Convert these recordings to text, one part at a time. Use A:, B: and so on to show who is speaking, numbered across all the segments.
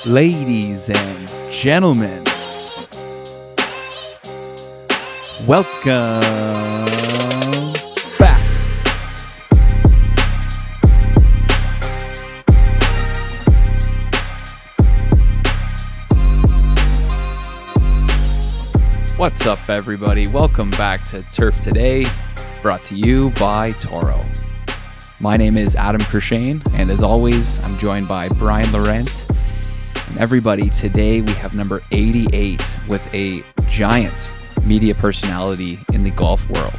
A: Ladies and gentlemen, welcome back. What's up, everybody? Welcome back to Turf Today, brought to you by Toro. My name is Adam Kershane, and as always, I'm joined by Brian Laurent. And everybody, today we have number 88 with a giant media personality in the golf world.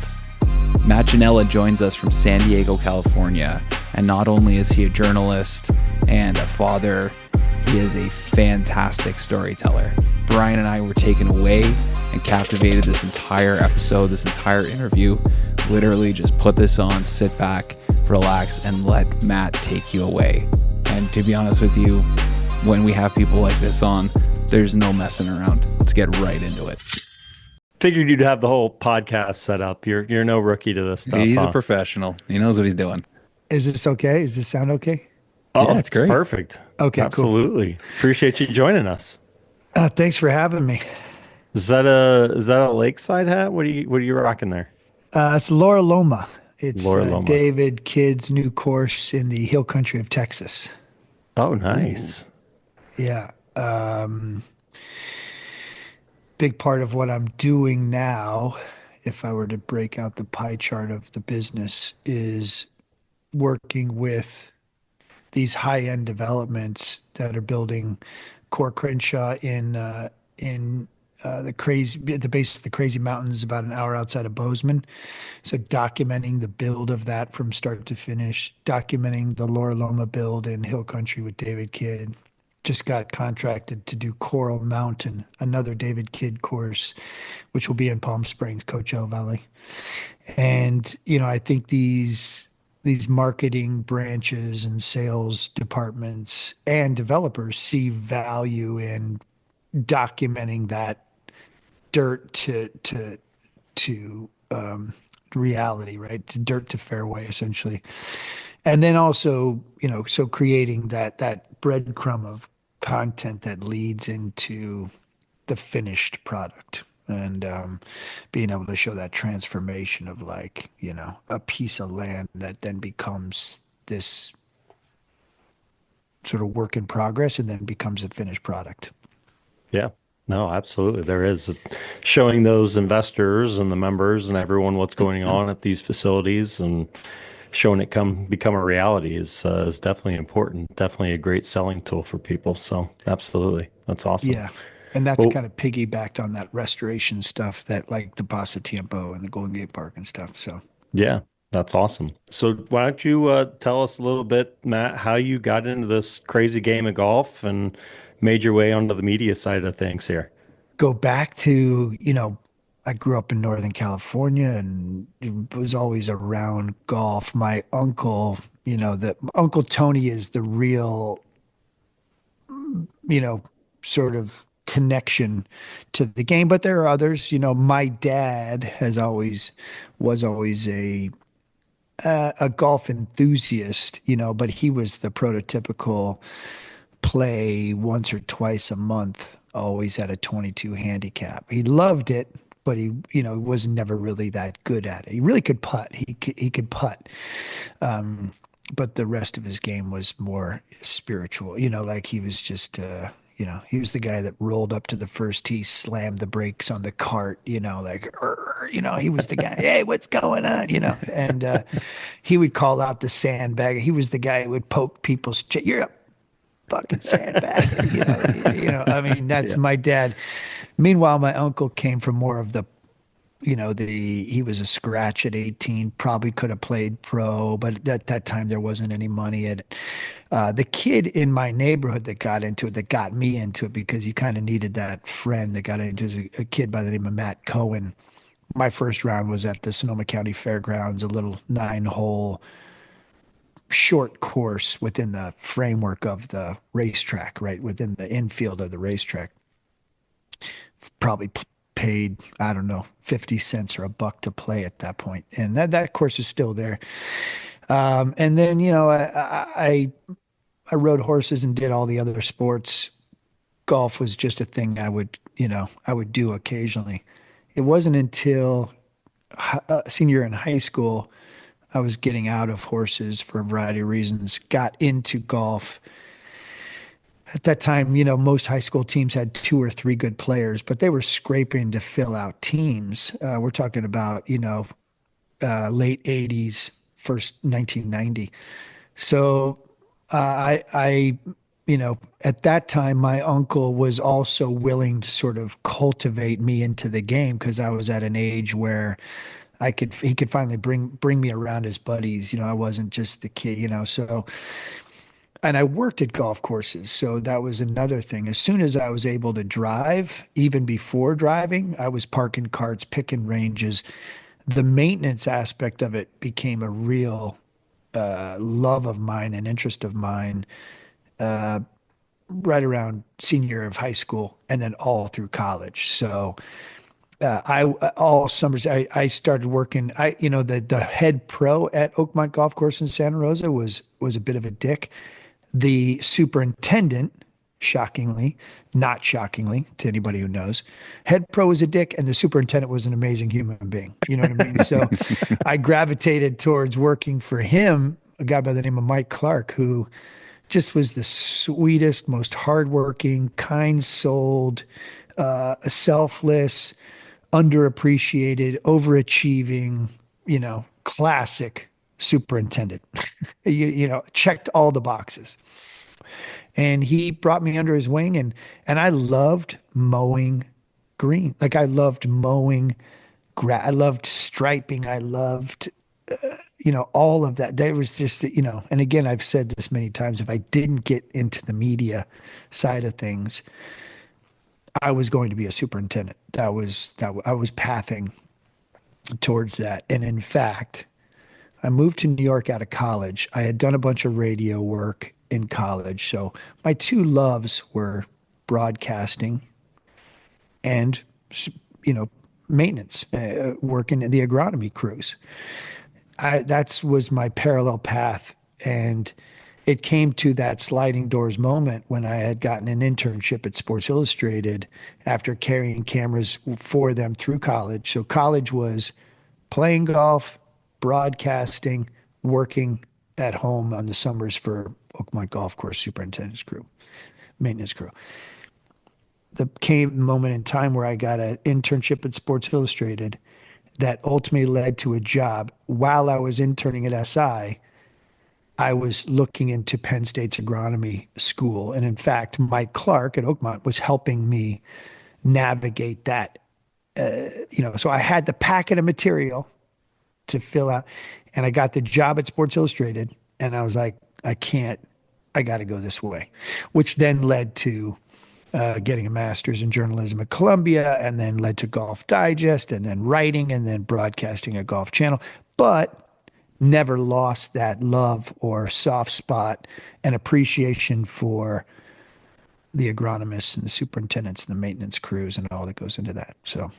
A: Matt Ginella joins us from San Diego, California, and not only is he a journalist and a father, he is a fantastic storyteller. Brian and I were taken away and captivated this entire episode, this entire interview. Literally just put this on, sit back, relax, and let Matt take you away. And to be honest with you, when we have people like this on, there's no messing around. Let's get right into it.
B: Figured you'd have the whole podcast set up. You're no rookie to this stuff.
A: He's a professional. He knows what he's doing.
C: Is this okay? Does this sound okay?
B: Oh,
A: yeah, it's great.
B: Perfect.
C: Okay,
B: absolutely. Cool. Appreciate you joining us.
C: Thanks for having me.
B: Is that a lakeside hat? What are you rocking there?
C: It's Laura Loma. It's
B: Laura Loma.
C: David Kidd's new course in the hill country of Texas.
B: Oh, nice.
C: Ooh. Yeah. Big part of what I'm doing now, if I were to break out the pie chart of the business, is working with these high-end developments that are building Core Crenshaw in at the base of the Crazy Mountains, about an hour outside of Bozeman. So documenting the build of that from start to finish, documenting the Laura Loma build in Hill Country with David Kidd. Just got contracted to do Coral Mountain, another David Kidd course, which will be in Palm Springs, Coachella Valley. And, I think these marketing branches and sales departments and developers see value in documenting that dirt to reality, right? To dirt to fairway, essentially. And then also, so creating that breadcrumb of content that leads into the finished product, and being able to show that transformation of a piece of land that then becomes this sort of work in progress and then becomes a finished product.
B: Yeah. No, absolutely. There is showing those investors and the members and everyone what's going on at these facilities and showing it become a reality is definitely important. Definitely a great selling tool for people. So absolutely. That's awesome.
C: Yeah. And that's kind of piggybacked on that restoration stuff that like the Paso Tiempo and the Golden Gate Park and stuff. So
B: yeah, that's awesome. So why don't you tell us a little bit, Matt, how you got into this crazy game of golf and made your way onto the media side of things here?
C: Go back to, I grew up in Northern California and was always around golf. My uncle, Uncle Tony is the real, sort of connection to the game, but there are others. My dad was always a golf enthusiast, but he was the prototypical play once or twice a month, always at a 22 handicap. He loved it, but he was never really that good at it. He really could putt. He could putt. But the rest of his game was more spiritual, like he was just, he was the guy that rolled up to the first tee, slammed the brakes on the cart, he was the guy, hey, what's going on, and he would call out the sandbagger. He was the guy who would poke people's, you're a fucking sandbagger, I mean, that's my dad. Meanwhile, my uncle came from more of the, he was a scratch at 18, probably could have played pro, but at that time there wasn't any money in it. The kid in my neighborhood that got into it, that got me into it, because you kind of needed that friend that got into it, a kid by the name of Matt Cohen. My first round was at the Sonoma County Fairgrounds, a little 9-hole short course within the framework of the racetrack, right within the infield of the racetrack. Probably paid, I don't know, 50 cents or $1 to play at that point. And that course is still there. And then, I rode horses and did all the other sports golf was just a thing I would do occasionally. It wasn't until senior year in high school, I was getting out of horses for a variety of reasons, got into golf. At that time, most high school teams had two or three good players, but they were scraping to fill out teams. We're talking about, late 80s, first 1990. So at that time, my uncle was also willing to sort of cultivate me into the game because I was at an age where he could finally bring me around his buddies. I wasn't just the kid, so, and I worked at golf courses. So that was another thing. As soon as I was able to drive, even before driving, I was parking carts, picking ranges. The maintenance aspect of it became a real love of mine and interest of mine right around senior year of high school and then all through college. So I all summers I started working. The head pro at Oakmont Golf Course in Santa Rosa was a bit of a dick. The superintendent, shockingly, not shockingly to anybody who knows, head pro was a dick, and the superintendent was an amazing human being. You know what I mean? So I gravitated towards working for him, a guy by the name of Mike Clark, who just was the sweetest, most hardworking, kind-souled, selfless, underappreciated, overachieving, classic superintendent. Checked all the boxes. And he brought me under his wing and I loved mowing green. Like I loved mowing I loved striping. I loved all of that. There was just, and again, I've said this many times, if I didn't get into the media side of things, I was going to be a superintendent. I was pathing towards that. And in fact, I moved to New York out of college. I had done a bunch of radio work in college. So my two loves were broadcasting and, maintenance, working in the agronomy crews. That was my parallel path. And it came to that sliding doors moment when I had gotten an internship at Sports Illustrated after carrying cameras for them through college. So college was playing golf, broadcasting, working at home on the summers for Oakmont Golf Course superintendent's crew, maintenance crew. There came a moment in time where I got an internship at Sports Illustrated that ultimately led to a job. While I was interning at SI, I was looking into Penn State's agronomy school. And in fact, Mike Clark at Oakmont was helping me navigate that. So I had the packet of material to fill out, and I got the job at Sports Illustrated, and I was like, I got to go this way, which then led to getting a master's in journalism at Columbia, and then led to Golf Digest, and then writing, and then broadcasting at Golf Channel. But never lost that love or soft spot and appreciation for the agronomists and the superintendents and the maintenance crews and all that goes into that. So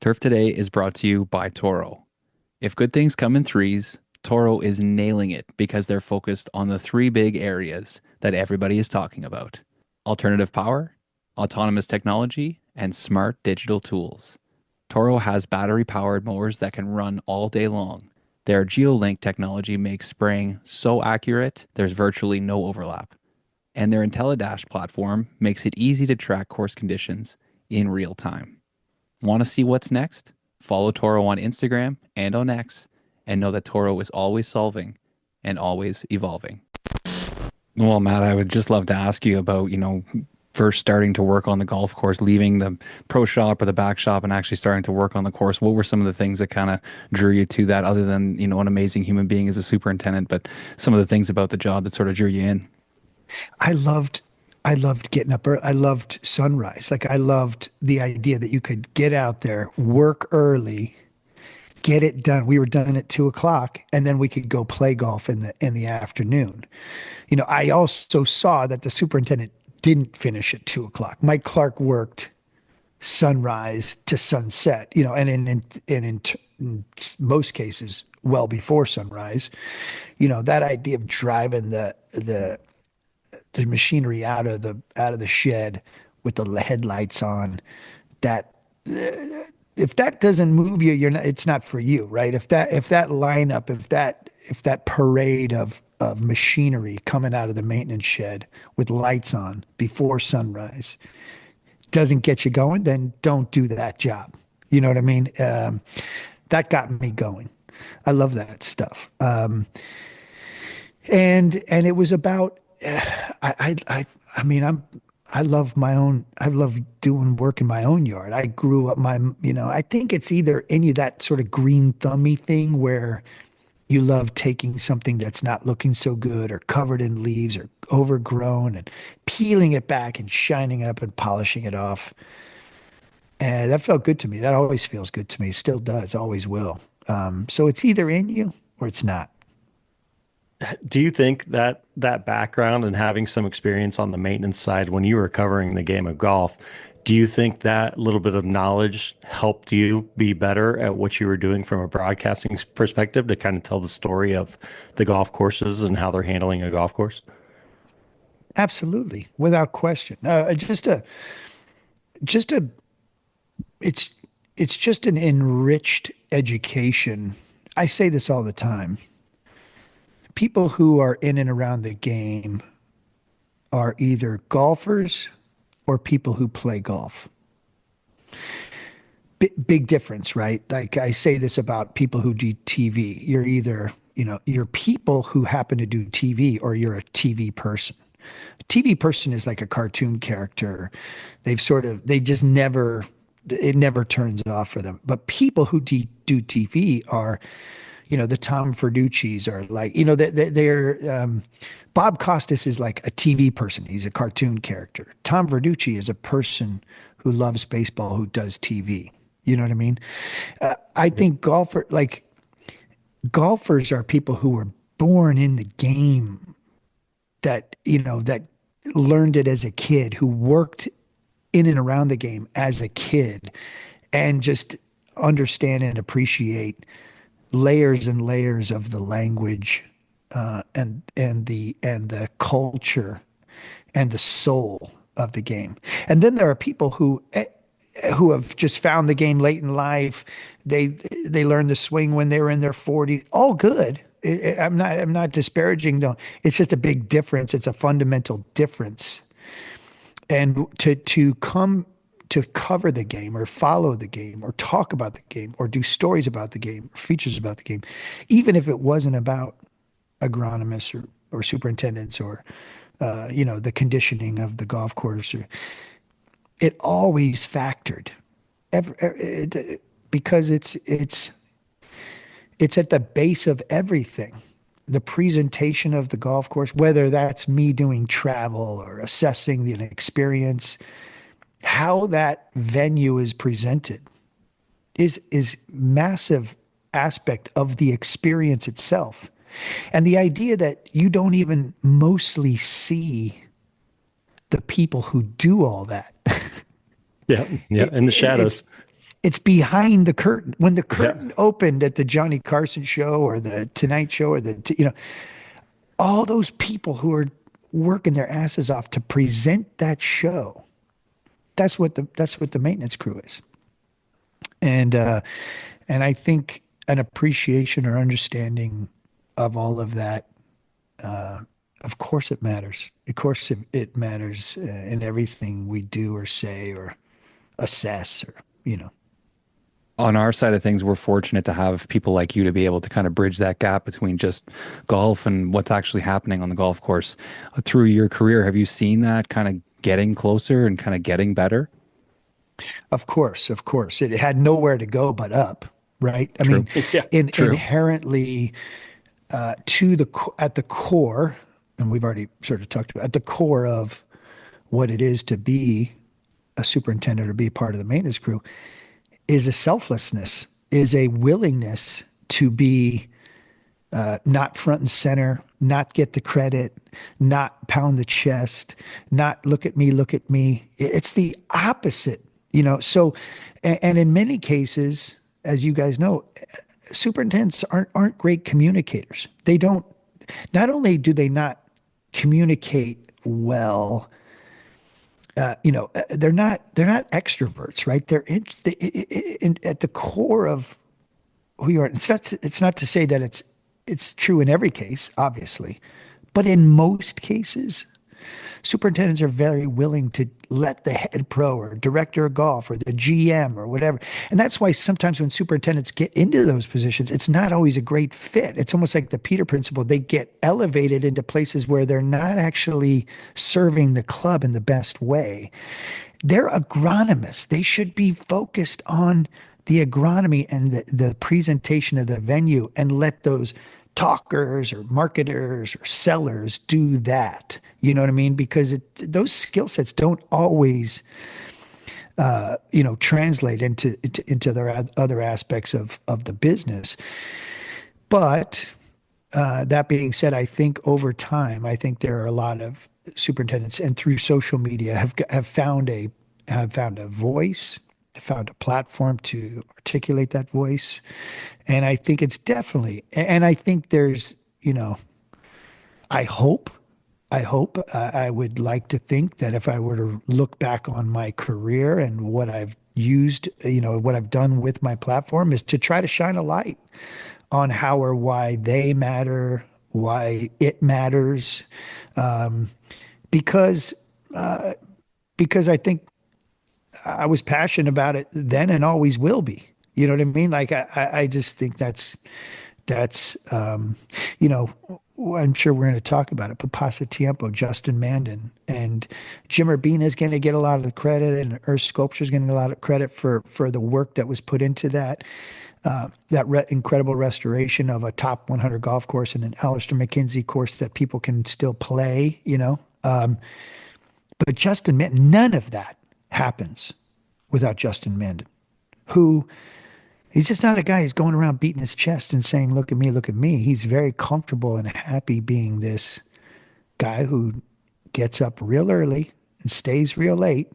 A: Turf Today is brought to you by Toro. If good things come in threes, Toro is nailing it because they're focused on the three big areas that everybody is talking about: alternative power, autonomous technology, and smart digital tools. Toro has battery-powered mowers that can run all day long. Their GeoLink technology makes spraying so accurate, there's virtually no overlap. And their IntelliDash platform makes it easy to track course conditions in real time. Want to see what's next? Follow Toro on Instagram and on X, and know that Toro is always solving and always evolving. Well, Matt, I would just love to ask you about, first starting to work on the golf course, leaving the pro shop or the back shop and actually starting to work on the course. What were some of the things that kind of drew you to that, other than, an amazing human being as a superintendent, but some of the things about the job that sort of drew you in?
C: I loved getting up early. I loved sunrise. Like I loved the idea that you could get out there, work early, get it done. We were done at 2:00, and then we could go play golf in the afternoon. I also saw that the superintendent didn't finish at 2:00. Mike Clark worked sunrise to sunset, and in most cases, well before sunrise. That idea of driving the machinery out of the shed with the headlights on, that if that doesn't move you, you're not, it's not for you, right? If that lineup, if that parade of machinery coming out of the maintenance shed with lights on before sunrise doesn't get you going, then don't do that job. You know what I mean? That got me going. I love that stuff. And it was about I mean, I love doing work in my own yard. I grew up I think it's either in you, that sort of green thummy thing where you love taking something that's not looking so good or covered in leaves or overgrown and peeling it back and shining it up and polishing it off. And that felt good to me. That always feels good to me. Still does, always will. So it's either in you or it's not.
B: Do you think that that background and having some experience on the maintenance side when you were covering the game of golf, do you think that little bit of knowledge helped you be better at what you were doing from a broadcasting perspective to kind of tell the story of the golf courses and how they're handling a golf course?
C: Absolutely, without question. Just a, it's, it's just an enriched education. I say this all the time. People who are in and around the game are either golfers or people who play golf. Big difference, right? Like I say this about people who do TV. You're either, you're people who happen to do TV or you're a TV person. A TV person is like a cartoon character. They just never, it never turns off for them. But people who do TV are, the Tom Ferducci's are like, Bob Costas is like a TV person. He's a cartoon character. Tom Verducci is a person who loves baseball, who does TV. You know what I mean? I think golfers are people who were born in the game, that learned it as a kid, who worked in and around the game as a kid, and just understand and appreciate layers and layers of the language, and the culture and the soul of the game. And then there are people who have just found the game late in life. They learned the swing when they were in their 40s. All good. I'm not disparaging. No, it's just a big difference. It's a fundamental difference. And to come to cover the game or follow the game or talk about the game or do stories about the game or features about the game, even if it wasn't about agronomists or superintendents or the conditioning of the golf course, it always factored because it's at the base of everything. The presentation of the golf course, whether that's me doing travel or assessing the experience, how that venue is presented is massive aspect of the experience itself. And the idea that you don't even mostly see the people who do all that.
B: Yeah, yeah, in the shadows.
C: It's behind the curtain. When the
B: Yeah,
C: curtain opened at the Johnny Carson show or the Tonight Show or all those people who are working their asses off to present that show. That's what the maintenance crew is. And I think an appreciation or understanding of all of that, of course it matters. Of course it matters in everything we do or say or assess or.
A: On our side of things, we're fortunate to have people like you to be able to kind of bridge that gap between just golf and what's actually happening on the golf course. Through your career, have you seen that kind of getting closer and kind of getting better?
C: Of course, of course. It had nowhere to go but up, right? I
A: True.
C: mean,
B: yeah,
A: True.
C: inherently, at the core, and we've already sort of talked about at the core of what it is to be a superintendent or be part of the maintenance crew is a selflessness, is a willingness to be not front and center, not get the credit, not pound the chest, not look at me, look at me. It's the opposite. So, and in many cases, as you guys know, superintendents aren't great communicators. They don't. Not only do they not communicate well, they're not extroverts, right? At the core of who you are. It's not to say that it's true in every case, obviously, but in most cases, superintendents are very willing to let the head pro or director of golf or the GM or whatever. And that's why sometimes when superintendents get into those positions, it's not always a great fit. It's almost like the Peter principle. They get elevated into places where they're not actually serving the club in the best way. They're agronomists. They should be focused on the agronomy and the presentation of the venue and let those talkers or marketers or sellers do that. You know what I mean? Because those skill sets don't always, translate into their other aspects of the business. But that being said, I think over time, I think there are a lot of superintendents, and through social media, have found a voice, found a platform to articulate that voice, and I think it's definitely, and I think there's, I hope, I would like to think that if I were to look back on my career and what I've used, what I've done with my platform is to try to shine a light on how or why they matter, why it matters, um, because because I think I was passionate about it then and always will be. You know what I mean? Like I just think that's you know I'm sure we're going to talk about it. But Pasatiempo, Justin Mandan, and Jim Urbina is going to get a lot of the credit, and Earth Sculpture is going to get a lot of credit for the work that was put into that incredible restoration of a top 100 golf course and an Alistair McKenzie course that people can still play. But Justin Mandan, none of that happens without Justin Mandan, who he's just not a guy who's going around beating his chest and saying, "Look at me, look at me." He's very comfortable and happy being this guy who gets up real early and stays real late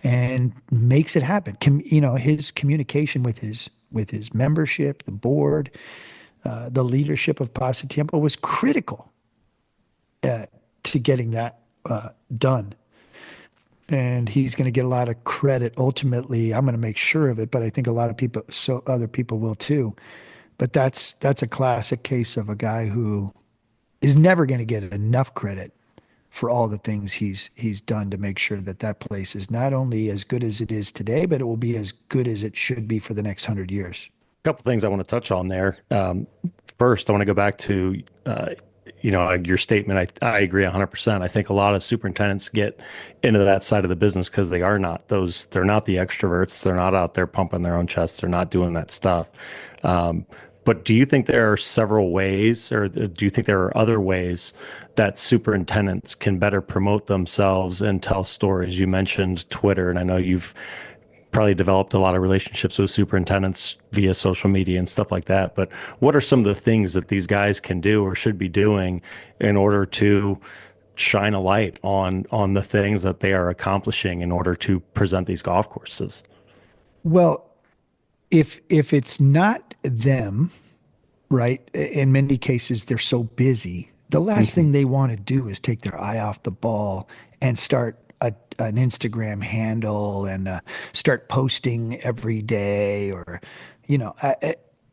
C: and makes it happen. His communication with his membership, the board, the leadership of Pasatiempo was critical to getting that done. And he's going to get a lot of credit. Ultimately, I'm going to make sure of it, but I think a lot of people, so other people will too. But that's a classic case of a guy who is never going to get enough credit for all the things he's done to make sure that that place is not only as good as it is today, but it will be as good as it should be for the next 100 years.
B: A couple things I want to touch on there. First, I want to go back to your statement. I agree 100%. I think a lot of superintendents get into that side of the business because they're not the extroverts. They're not out there pumping their own chests. They're not doing that stuff. But do you think there are several ways, or do you think there are other ways that superintendents can better promote themselves and tell stories? You mentioned Twitter, and I know you've probably developed a lot of relationships with superintendents via social media and stuff like that. But what are some of the things that these guys can do or should be doing in order to shine a light on the things that they are accomplishing in order to present these golf courses?
C: Well, if it's not them, right? In many cases, they're so busy. The last thing they want to do is take their eye off the ball and start an Instagram handle and start posting every day, or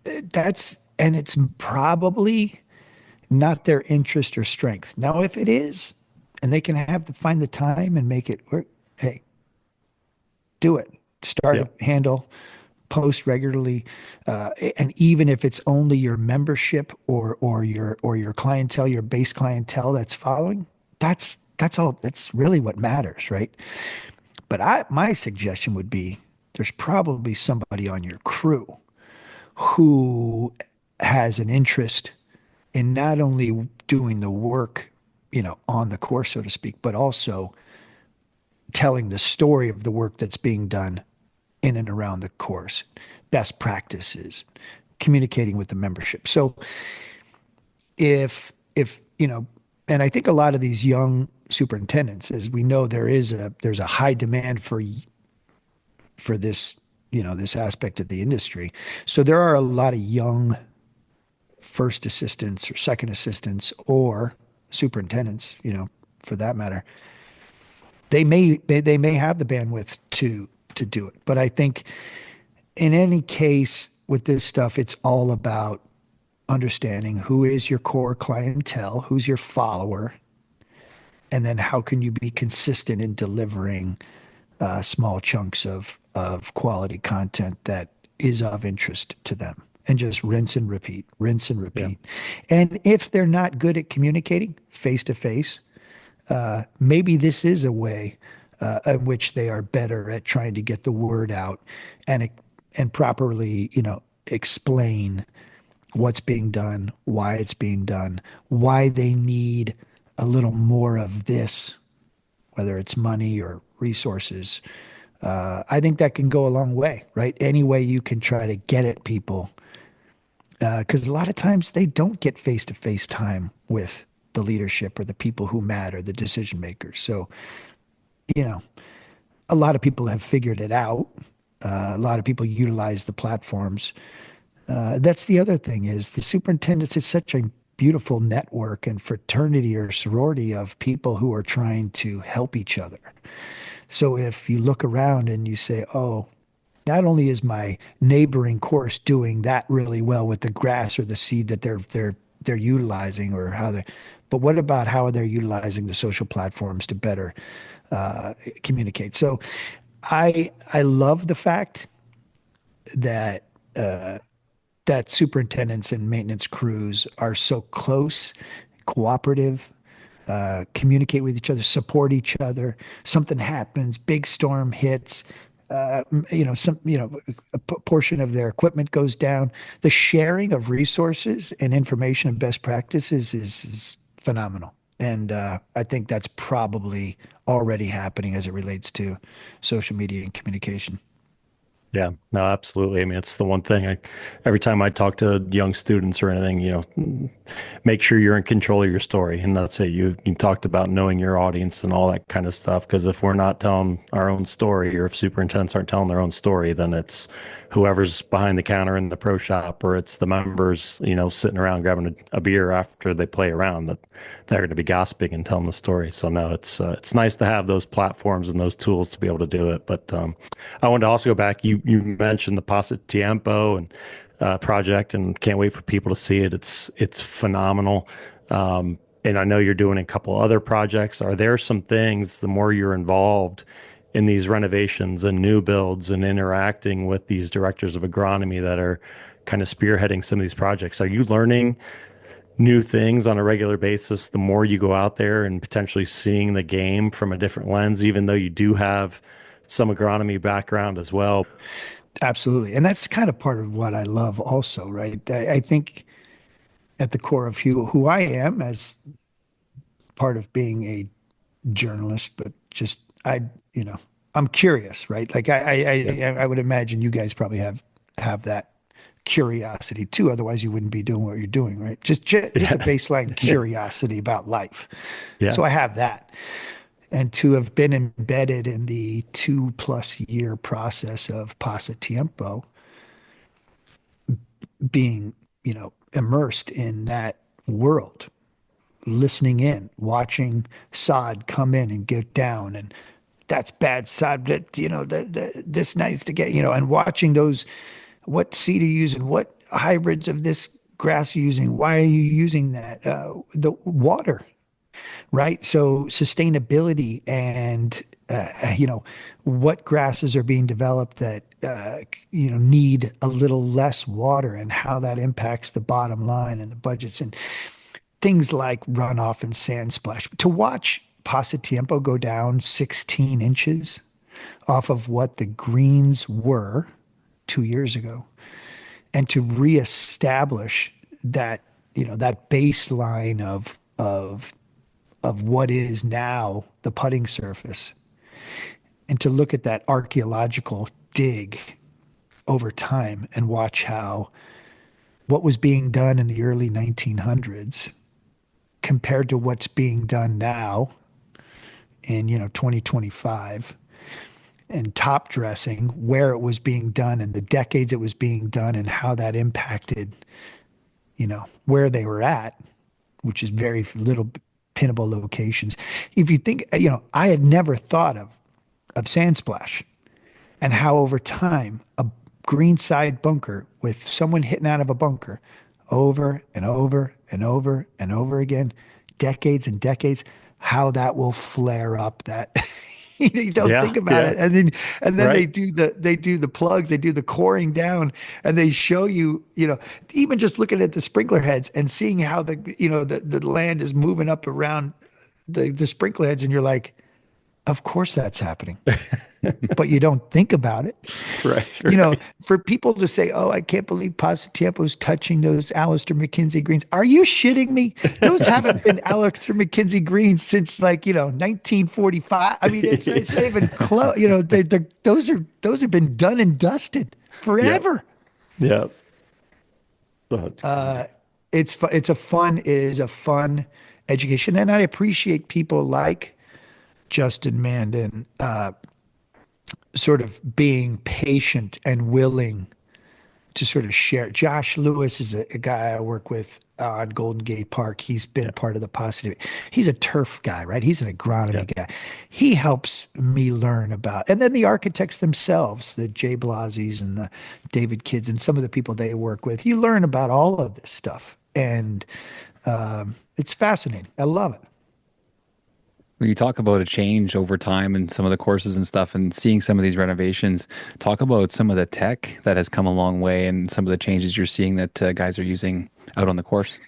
C: it's probably not their interest or strength. Now, if it is, and they can find the time and make it work, hey, do it. Start a handle, post regularly, and even if it's only your membership or your clientele, your base clientele that's following, that's all. That's really what matters, right? But my suggestion would be there's probably somebody on your crew who has an interest in not only doing the work, on the course, so to speak, but also telling the story of the work that's being done in and around the course, best practices, communicating with the membership. So if and I think a lot of these young superintendents, as we know, there's a high demand for this, this aspect of the industry. So there are a lot of young first assistants or second assistants or superintendents, for that matter, they may have the bandwidth to do it. But I think in any case with this stuff, it's all about understanding who is your core clientele, who's your follower, and then how can you be consistent in delivering small chunks of quality content that is of interest to them, and just rinse and
B: Yeah.
C: repeat. And if they're not good at communicating face to face, maybe this is a way in which they are better at trying to get the word out and and properly, explain what's being done, why it's being done, why they need a little more of this, whether it's money or resources. I think that can go a long way, right? Any way you can try to get at people, because a lot of times they don't get face to face time with the leadership or the people who matter, the decision makers. So, you know, a lot of people have figured it out. A lot of people utilize the platforms. That's the other thing is the superintendents is such a beautiful network and fraternity or sorority of people who are trying to help each other. So if you look around and you say, oh, not only is my neighboring course doing that really well with the grass or the seed that they're utilizing or how they, but what about how they're utilizing the social platforms to better communicate? So I love the fact that that superintendents and maintenance crews are so close, cooperative, communicate with each other, support each other. Something happens, big storm hits, a portion of their equipment goes down. The sharing of resources and information and best practices is phenomenal. And I think that's probably already happening as it relates to social media and communication.
B: Yeah, no, absolutely. I mean, it's the one thing every time I talk to young students or anything, make sure you're in control of your story. And that's it. You talked about knowing your audience and all that kind of stuff. Because if we're not telling our own story, or if superintendents aren't telling their own story, then it's whoever's behind the counter in the pro shop, or it's the members, sitting around grabbing a beer after they play around, that they're going to be gossiping and telling the story. So no, it's nice to have those platforms and those tools to be able to do it. But I wanted to also go back. You mentioned the Pasa Tiempo and project, and can't wait for people to see it. It's phenomenal. And I know you're doing a couple other projects. Are there some things, the more you're involved in these renovations and new builds and interacting with these directors of agronomy that are kind of spearheading some of these projects, are you learning new things on a regular basis the more you go out there and potentially seeing the game from a different lens, even though you do have some agronomy background as well?
C: Absolutely. And that's kind of part of what I love also, right? I think at the core of who I am as part of being a journalist, but just you know, I'm curious, right? Like
B: Yeah.
C: I would imagine you guys probably have that curiosity too. Otherwise, you wouldn't be doing what you're doing, right? Just a
B: Yeah.
C: baseline curiosity about life.
B: Yeah.
C: So I have that, and to have been embedded in the 2+ year process of Pasa Tiempo, being immersed in that world, listening in, watching sod come in and get down, and that's bad sod. That this needs to get and watching those, what seed are you using, what hybrids of this grass are you using, why are you using that? The water, right? So sustainability and what grasses are being developed that need a little less water and how that impacts the bottom line and the budgets and things like runoff and sand splash. To watch Pasatiempo go down 16 inches off of what the greens were 2 years ago, and to reestablish that that baseline of what is now the putting surface, and to look at that archaeological dig over time and watch how what was being done in the early 1900s compared to what's being done now in 2025, and top dressing where it was being done and the decades it was being done and how that impacted where they were at, which is very little pinnable locations. If you think, I had never thought of sand splash and how over time a green side bunker with someone hitting out of a bunker over and over and over and over again, decades and decades, how that will flare up that you don't
B: Yeah,
C: think about
B: yeah,
C: it. And then
B: right.
C: they do the plugs, they do the coring down, and they show you, even just looking at the sprinkler heads and seeing how the land is moving up around the sprinkler heads, and you're like, of course that's happening, but you don't think about it.
B: Right, right.
C: For people to say, "Oh, I can't believe Pasatiempo's touching those Alistair McKenzie greens." Are you shitting me? Those haven't been Alistair McKenzie greens since 1945. I mean, it's not even close. Those have been done and dusted
B: Yeah,
C: forever.
B: yeah. Oh, that's crazy.
C: It is a fun education, and I appreciate people like Justin Mandan, sort of being patient and willing to sort of share. Josh Lewis is a guy I work with on Golden Gate Park. He's been
B: Yeah,
C: part of the positive. He's a turf guy, right? He's an
B: yeah.
C: agronomy guy. He helps me learn about, and then the architects themselves, the Jay Blasies and the David Kids and some of the people they work with. You learn about all of this stuff, and it's fascinating. I love it.
A: When you talk about a change over time and some of the courses and stuff and seeing some of these renovations, talk about some of the tech that has come a long way and some of the changes you're seeing that guys are using out on the course.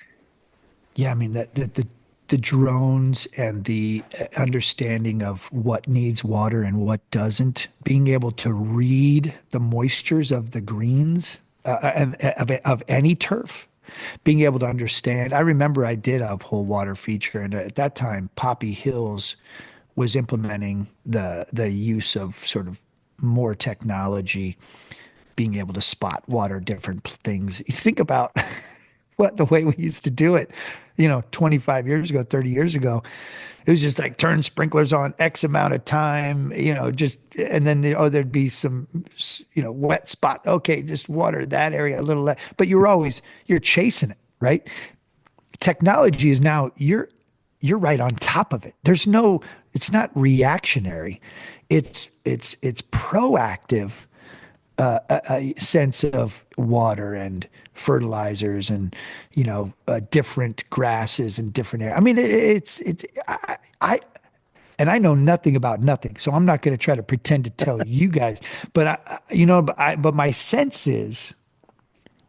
C: Yeah, I mean that the drones and the understanding of what needs water and what doesn't, being able to read the moistures of the greens and of any turf, being able to understand. I remember I did a whole water feature, and at that time, Poppy Hills was implementing the use of sort of more technology, being able to spot water different things. You think about what the way we used to do it, 25 years ago, 30 years ago. It was just like turn sprinklers on X amount of time, just, and then there'd be some, wet spot. Okay, just water that area a little less. But you're chasing it, right? Technology is now you're right on top of it. It's not reactionary. It's proactive, a sense of water and fertilizers and different grasses and different air. I mean, I and I know nothing about nothing, so I'm not going to try to pretend to tell you guys. But but my sense is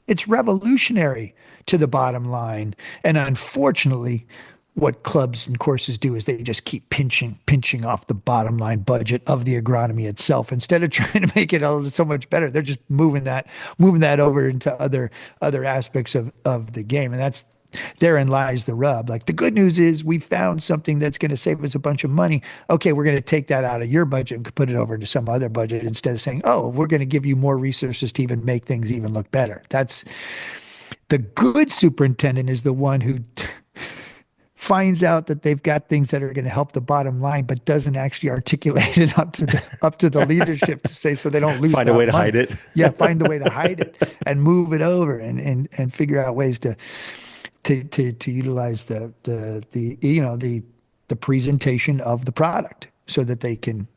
C: it's revolutionary to the bottom line. And unfortunately, what clubs and courses do is they just keep pinching off the bottom line budget of the agronomy itself instead of trying to make it all so much better. They're just moving that over into other aspects of the game, and that's therein lies the rub. Like the good news is we found something that's going to save us a bunch of money. Okay, we're going to take that out of your budget and put it over into some other budget instead of saying, oh, we're going to give you more resources to even make things even look better. That's the good superintendent is the one who finds out that they've got things that are going to help the bottom line, but doesn't actually articulate it up to the leadership to say so they don't lose
B: Find a way
C: that
B: to hide
C: money.
B: it.
C: Yeah, find a way to hide it and move it over and figure out ways to utilize the presentation of the product so that they can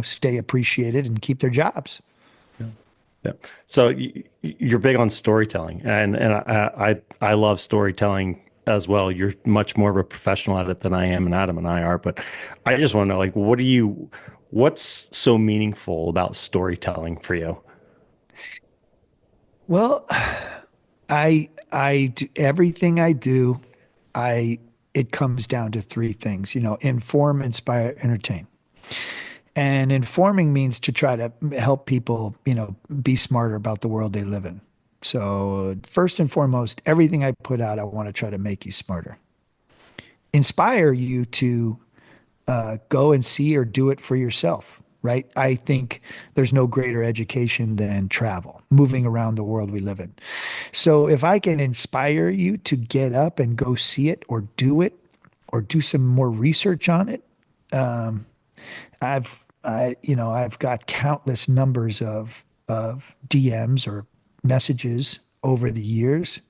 C: stay appreciated and keep their jobs.
B: Yeah. So you're big on storytelling, and I love storytelling as well. You're much more of a professional at it than I am, and Adam and I are. But I just want to know, like, what's so meaningful about storytelling for you?
C: Well, everything I do, I it comes down to three things, inform, inspire, entertain. And informing means to try to help people, be smarter about the world they live in. So first and foremost, everything I put out, I want to try to make you smarter, inspire you to go and see or do it for yourself. Right. I think there's no greater education than travel, moving around the world we live in. So if I can inspire you to get up and go see it or do some more research on it, I've got countless numbers of DMs or messages over the years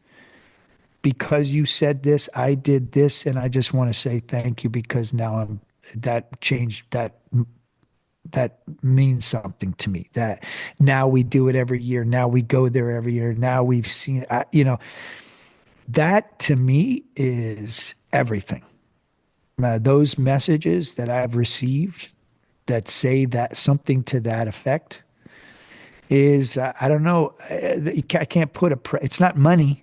C: because you said this, I did this, and I just want to say thank you because now that changed that means something to me. That now we do it every year. Now we go there every year. Now we've seen, that to me is everything. Those messages that I've received that say that something to that effect is, I don't know, I can't put it's not money.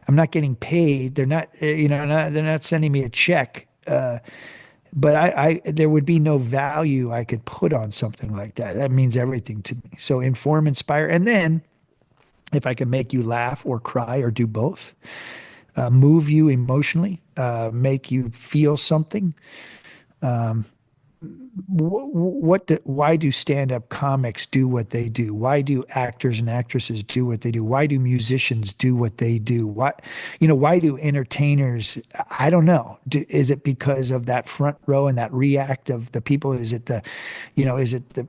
C: I'm not getting paid. They're not, they're not sending me a check. But there would be no value I could put on something like that. That means everything to me. So inform, inspire, and then if I can make you laugh or cry or do both, move you emotionally, make you feel something. Why do stand-up comics do what they do? Why do actors and actresses do what they do? Why do musicians do what they do? Why do entertainers? I don't know. Is it because of that front row and that react of the people? Is it the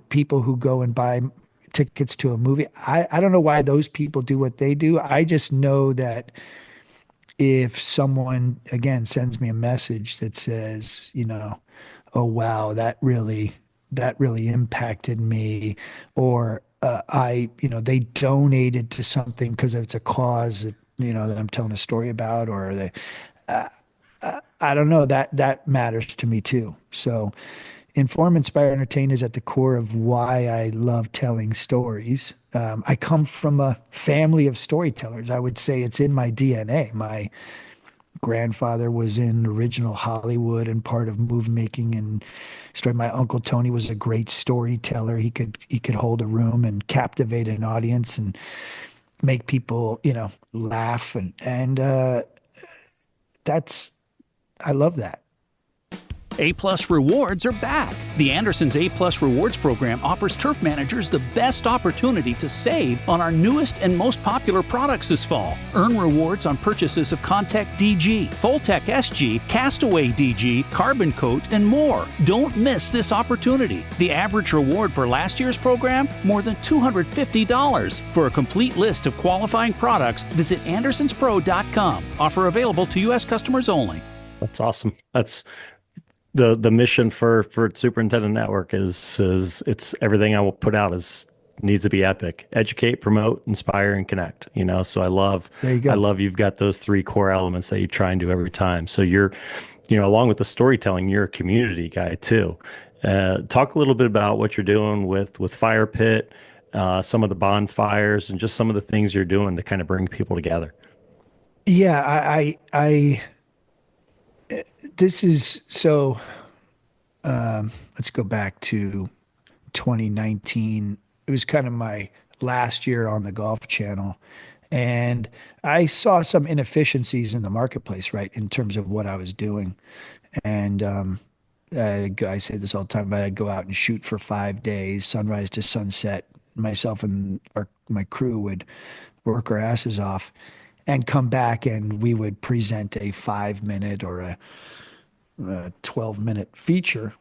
C: people who go and buy tickets to a movie? I don't know why those people do what they do. I just know that if someone again sends me a message that says, oh wow, that really impacted me, or they donated to something because it's a cause that I'm telling a story about, or I don't know, that matters to me too. So inform, inspire, entertain is at the core of why I love telling stories. I come from a family of storytellers. I would say it's in my DNA. My grandfather was in original Hollywood and part of movie making and story. My uncle Tony was a great storyteller. He could hold a room and captivate an audience and make people, laugh and that's I love that.
D: A-Plus rewards are back. The Andersons A-Plus rewards program offers turf managers the best opportunity to save on our newest and most popular products this fall. Earn rewards on purchases of Contec DG, Voltec SG, Castaway DG, Carbon Coat, and more. Don't miss this opportunity. The average reward for last year's program, more than $250. For a complete list of qualifying products, visit andersonspro.com. Offer available to U.S. customers only.
B: That's awesome. That's the mission for Superintendent Network is it's everything I will put out needs to be epic. Educate, promote, inspire, and connect. So I love you've got those three core elements that you try and do every time. So you're, along with the storytelling, you're a community guy too. Talk a little bit about what you're doing with Fire Pit, some of the bonfires, and just some of the things you're doing to kind of bring people together.
C: Yeah, I this is so let's go back to 2019. It was kind of my last year on the Golf Channel, and I saw some inefficiencies in the marketplace, right, in terms of what I was doing. And I say this all the time, but I'd go out and shoot for 5 days, sunrise to sunset. Myself and my crew would work our asses off and come back, and we would present a 5-minute or a 12-minute feature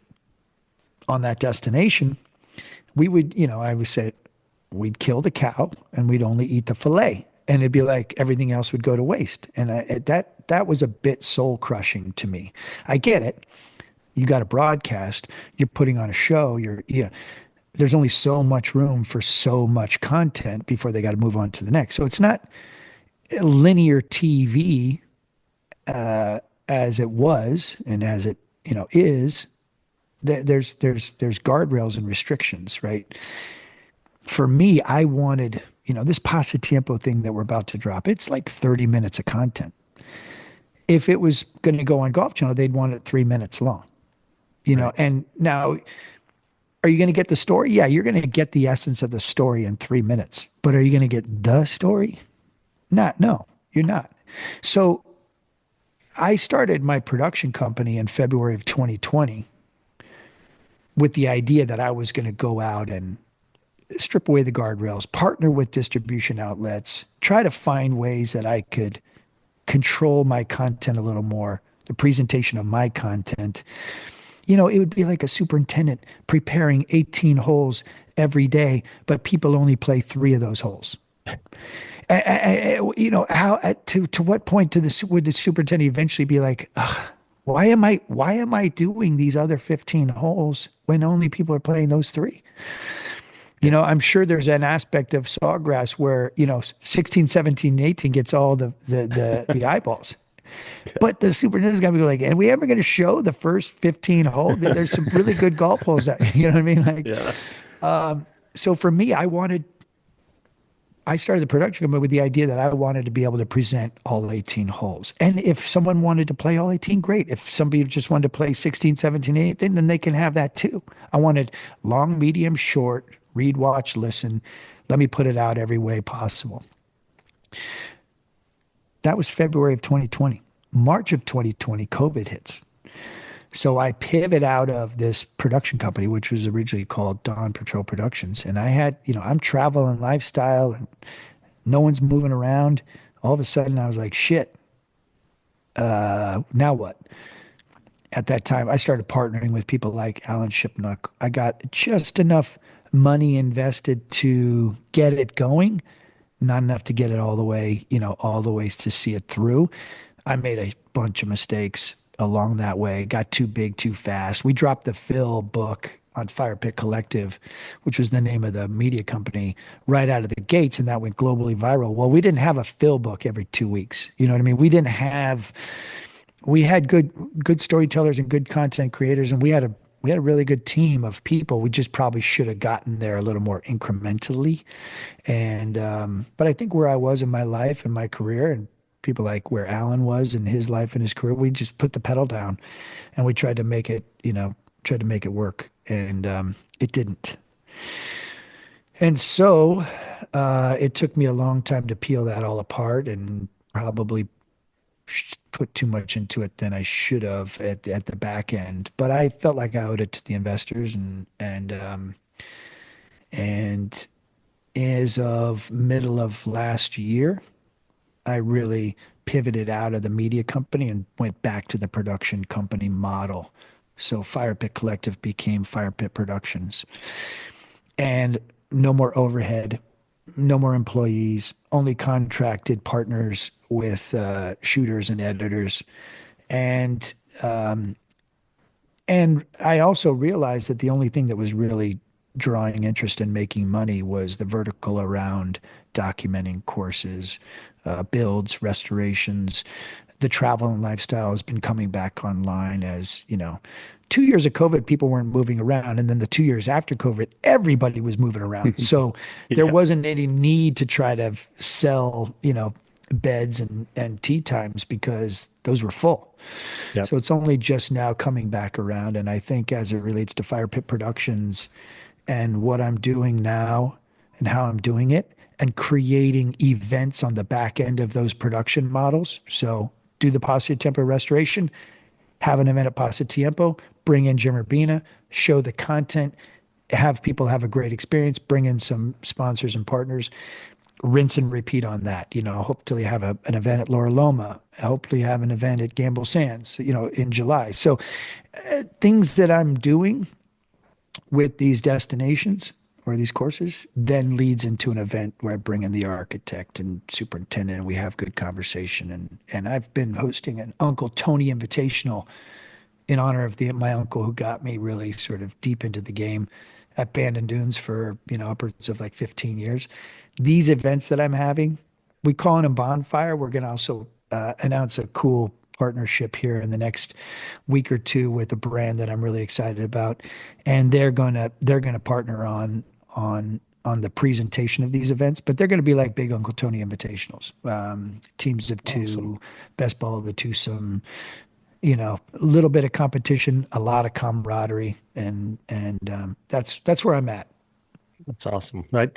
C: on that destination. We would, I would say, we'd kill the cow and we'd only eat the fillet, and it'd be like everything else would go to waste. And that was a bit soul crushing to me. I get it. You got a broadcast, you're putting on a show, there's only so much room for so much content before they got to move on to the next. So it's not linear TV as it was and as it is. There's guardrails and restrictions, right? For me, I wanted this Pasatiempo thing that we're about to drop. It's like 30 minutes of content. If it was going to go on Golf Channel, they'd want it 3 minutes long.
B: Right.
C: And now, are you going to get the story? Yeah, you're going to get the essence of the story in 3 minutes. But are you going to get the story? No, you're not. So I started my production company in February of 2020 with the idea that I was going to go out and strip away the guardrails, partner with distribution outlets, try to find ways that I could control my content a little more, the presentation of my content. It would be like a superintendent preparing 18 holes every day, but people only play 3 of those holes. How to what point would the superintendent eventually be like, "Ugh, why am I doing these other 15 holes when only people are playing those three?" I'm sure there's an aspect of Sawgrass where, 16, 17, 18 gets all the eyeballs. But the superintendent's got to be like, are we ever going to show the first 15 holes? There's some really good golf holes that, you know what I mean? Like,
B: Yeah.
C: so for me, I started the production company with the idea that I wanted to be able to present all 18 holes. And if someone wanted to play all 18, great. If somebody just wanted to play 16, 17, 18, then they can have that too. I wanted long, medium, short, read, watch, listen. Let me put it out every way possible. That was February of 2020. March of 2020, COVID hits. So I pivot out of this production company, which was originally called Dawn Patrol Productions. And I had, I'm travel and lifestyle and no one's moving around. All of a sudden I was like, shit, now what? At that time, I started partnering with people like Alan Shipnuck. I got just enough money invested to get it going, not enough to get it all the way, all the ways to see it through. I made a bunch of mistakes along that way, got too big too fast. We dropped the Phil book on Fire Pit Collective, which was the name of the media company, right out of the gates, and that went globally viral. Well, we didn't have a Phil book every 2 weeks. You know what I mean? We had good storytellers and good content creators, and we had a really good team of people. We just probably should have gotten there a little more incrementally. And but I think where I was in my life and my career, and people like where Alan was in his life and his career, we just put the pedal down, and we tried to make it, work, and it didn't. And so it took me a long time to peel that all apart, and probably put too much into it than I should have at the back end. But I felt like I owed it to the investors, and as of middle of last year, I really pivoted out of the media company and went back to the production company model. So Fire Pit Collective became Fire Pit Productions. And no more overhead, no more employees, only contracted partners with shooters and editors. And and I also realized that the only thing that was really drawing interest in making money was the vertical around documenting courses, builds, restorations. The travel and lifestyle has been coming back online as, 2 years of COVID, people weren't moving around. And then the 2 years after COVID, everybody was moving around. So there
B: Yeah.
C: wasn't any need to try to sell, beds and tea times because those were full.
B: Yep.
C: So it's only just now coming back around. And I think as it relates to Fire Pit Productions and what I'm doing now and how I'm doing it and creating events on the back end of those production models. So do the Paso Tiempo restoration, have an event at Paso Tiempo, bring in Jim Urbina, show the content, have people have a great experience, bring in some sponsors and partners, rinse and repeat on that. Hopefully have an event at Laura Loma, hopefully have an event at Gamble Sands, in July. So things that I'm doing with these destinations or these courses then leads into an event where I bring in the architect and superintendent and we have good conversation. And I've been hosting an Uncle Tony Invitational in honor of my uncle who got me really sort of deep into the game at Bandon Dunes for, upwards of like 15 years. These events that I'm having, we call it a bonfire. We're going to also announce a cool partnership here in the next week or two with a brand that I'm really excited about, and they're gonna partner on the presentation of these events. But they're going to be like big Uncle Tony Invitationals, teams of two,
B: Awesome.
C: best ball of the twosome. A little bit of competition, a lot of camaraderie, and that's where I'm at.
B: That's awesome. I'm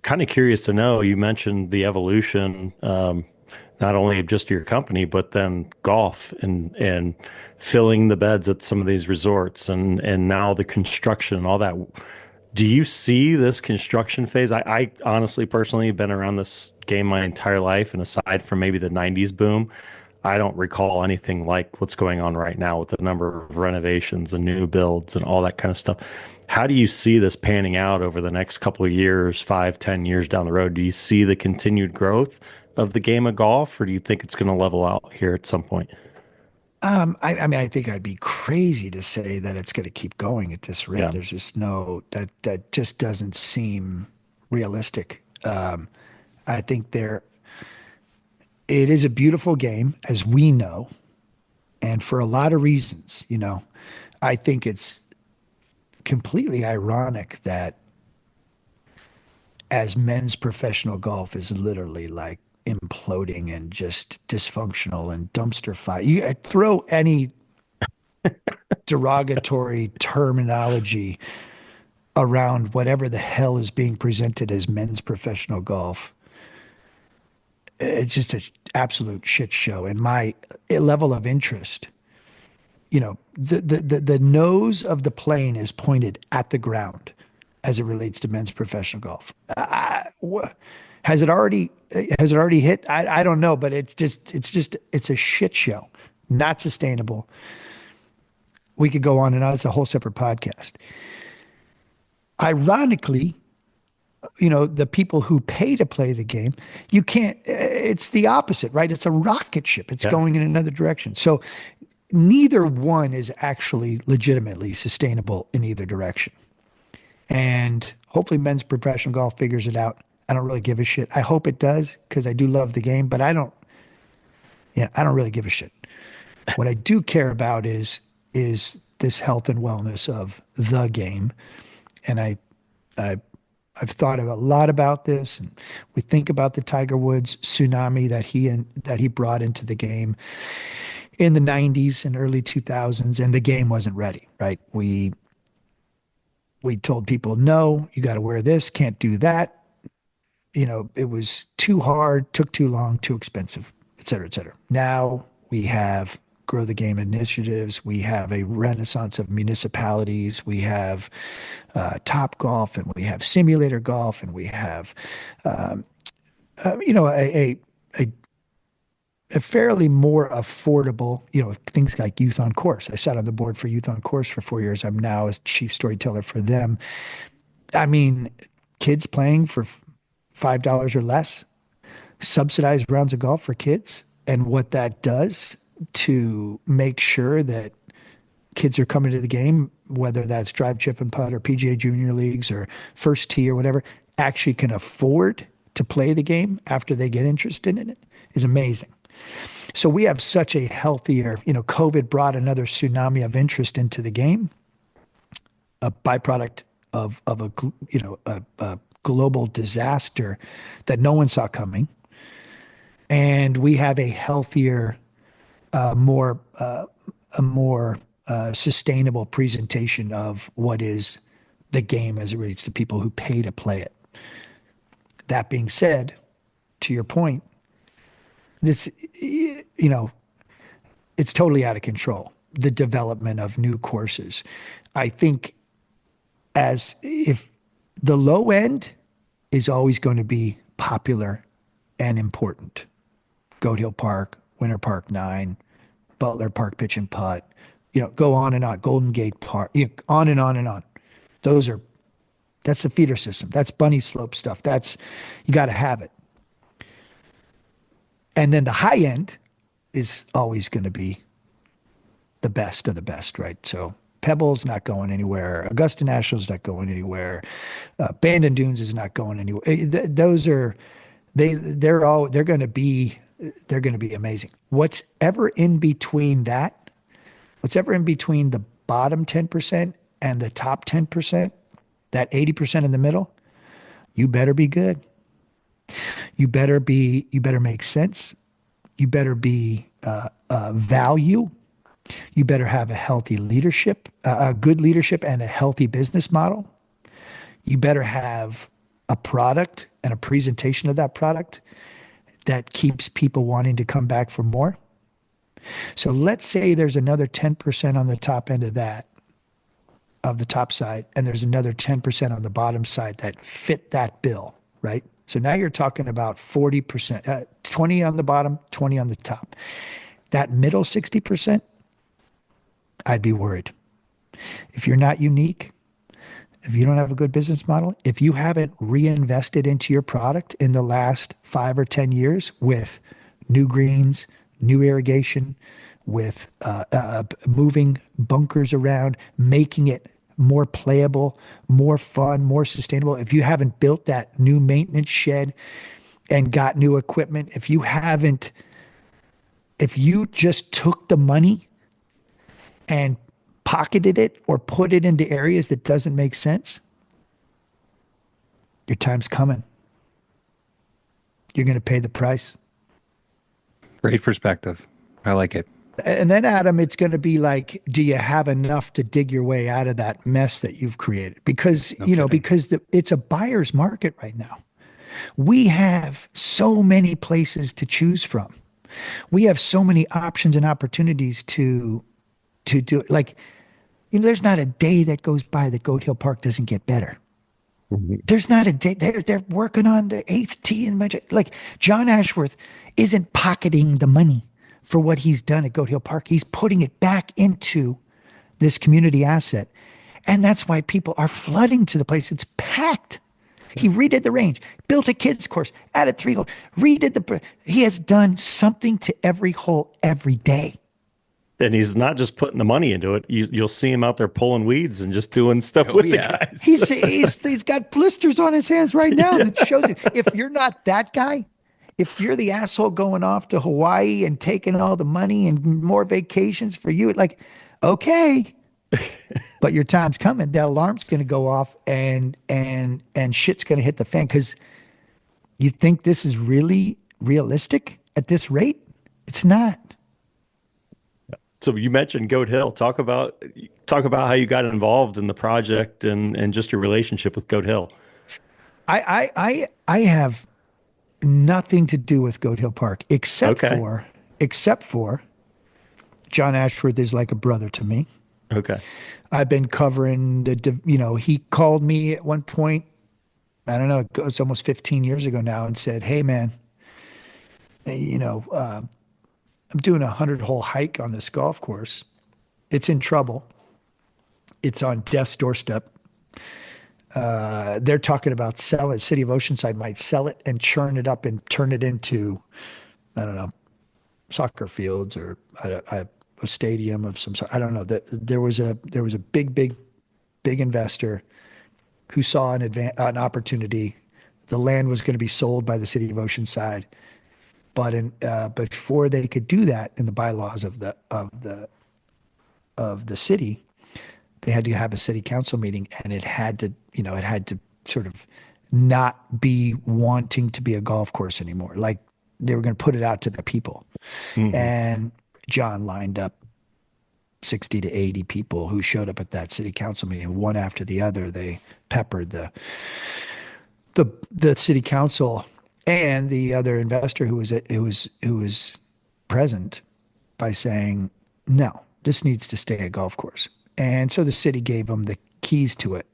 B: kind of curious to know, you mentioned the evolution, not only of just your company, but then golf and filling the beds at some of these resorts and now the construction and all that. Do you see this construction phase? I honestly, personally, have been around this game my entire life, and aside from maybe the 90s boom, I don't recall anything like what's going on right now with the number of renovations and new builds and all that kind of stuff. How do you see this panning out over the next couple of years, 5, 10 years down the road? Do you see the continued growth of the game of golf, or do you think it's going to level out here at some point?
C: I mean, I think I'd be crazy to say that it's going to keep going at this rate.
B: Yeah.
C: There's just that just doesn't seem realistic. I think it is a beautiful game, as we know, and for a lot of reasons, I think it's completely ironic that as men's professional golf is literally like imploding and just dysfunctional and dumpster fire. You throw any derogatory terminology around whatever the hell is being presented as men's professional golf. It's just an absolute shit show. And my level of interest, the nose of the plane is pointed at the ground as it relates to men's professional golf. Has it already hit? I don't know, but it's a shit show, not sustainable. We could go on and on. It's a whole separate podcast. Ironically, the people who pay to play the game, you can't, it's the opposite, right? It's a rocket ship. It's going in another direction. So neither one is actually legitimately sustainable in either direction. And hopefully men's professional golf figures it out. I don't really give a shit. I hope it does because I do love the game, but I don't really give a shit. What I do care about is this health and wellness of the game. And I've thought a lot about this, and we think about the Tiger Woods tsunami that he brought into the game in the 90s and early 2000s, and the game wasn't ready, right? We told people, no, you got to wear this, can't do that. It was too hard, took too long, too expensive, et cetera, et cetera. Now we have grow the game initiatives. We have a renaissance of municipalities. We have Top Golf, and we have simulator golf, and we have, a fairly more affordable, things like Youth on Course. I sat on the board for Youth on Course for 4 years. I'm now a chief storyteller for them. I mean, kids playing for $5 or less, subsidized rounds of golf for kids, and what that does to make sure that kids are coming to the game, whether that's drive, chip, and putt or PGA Junior Leagues or First Tee or whatever, actually can afford to play the game after they get interested in it is amazing. So we have such a healthier, COVID brought another tsunami of interest into the game, a byproduct of a global disaster that no one saw coming. And we have a healthier, a more sustainable presentation of what is the game as it relates to people who pay to play it. That being said, to your point, this, it's totally out of control, the development of new courses. I think if the low end is always going to be popular and important, Goat Hill Park, Winter Park 9, Butler Park Pitch and Putt, go on and on, Golden Gate Park, on and on and on. That's the feeder system. That's bunny slope stuff. You got to have it. And then the high end is always going to be the best of the best, right? So Pebble's not going anywhere. Augusta National's not going anywhere. Bandon Dunes is not going anywhere. They're going to be amazing. Whatever in between the bottom 10% and the top 10%, that 80% in the middle, you better be good. You better make sense. You better be value. You better have a healthy leadership, a good leadership and a healthy business model. You better have a product and a presentation of that product that keeps people wanting to come back for more. So let's say there's another 10% on the top end of the top side, and there's another 10% on the bottom side that fit that bill, right? So now you're talking about 40%, 20 on the bottom, 20 on the top. That middle 60%, I'd be worried. If you're not unique, if you don't have a good business model, if you haven't reinvested into your product in the last 5 or 10 years with new greens, new irrigation, with moving bunkers around, making it more playable, more fun, more sustainable, if you haven't built that new maintenance shed and got new equipment, if you just took the money and pocketed it or put it into areas that doesn't make sense, your time's coming. You're going to pay the price.
A: Great perspective. I like it.
C: And then, Adam, it's going to be like, do you have enough to dig your way out of that mess that you've created? Because, it's a buyer's market right now. We have so many places to choose from. We have so many options and opportunities to do it. Like, there's not a day that goes by that Goat Hill Park doesn't get better. There's not a day. They're working on the 8th tee and like John Ashworth isn't pocketing the money for what he's done at Goat Hill Park. He's putting it back into this community asset. And that's why people are flooding to the place. It's packed. He redid the range, built a kids course, added 3 holes, he has done something to every hole every day.
B: And he's not just putting the money into it. You'll see him out there pulling weeds and just doing stuff with the guys.
C: He's got blisters on his hands right now that shows you. If you're not that guy, if you're the asshole going off to Hawaii and taking all the money and more vacations for you, like, okay, but your time's coming. That alarm's going to go off and shit's going to hit the fan because you think this is really realistic at this rate. It's not.
B: So you mentioned Goat Hill. Talk about how you got involved in the project and just your relationship with Goat Hill.
C: I have nothing to do with Goat Hill Park except for John Ashworth is like a brother to me.
B: Okay.
C: I've been covering he called me at one point, I don't know, it's almost 15 years ago now, and said, "Hey man, I'm doing a 100-hole hike on this golf course. It's in trouble. It's on death's doorstep. They're talking about selling. City of Oceanside might sell it and churn it up and turn it into, I don't know, soccer fields or a stadium of some sort. I don't know. There was a big investor who saw an opportunity. The land was going to be sold by the City of Oceanside. But before they could do that in the bylaws of the city, they had to have a city council meeting, and it had to sort of not be wanting to be a golf course anymore. Like they were going to put it out to the people. Mm-hmm. And John lined up 60 to 80 people who showed up at that city council meeting, one after the other. They peppered the city council and the other investor who was present by saying, no, this needs to stay a golf course. And so the city gave them the keys to it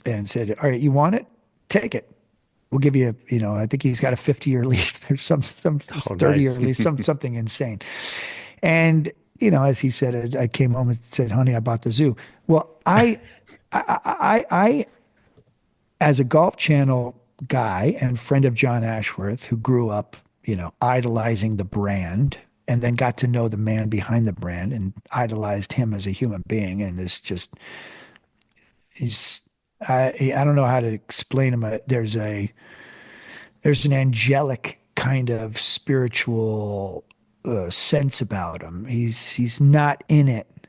C: and said, all right, you want it? Take it. We'll give you, I think he's got a 50-year lease or some 30-year lease, something insane. And, as he said, I came home and said, honey, I bought the zoo. Well, I as a Golf Channel guy and friend of John Ashworth, who grew up, idolizing the brand and then got to know the man behind the brand and idolized him as a human being. And I don't know how to explain him. There's an angelic kind of spiritual sense about him. He's not in it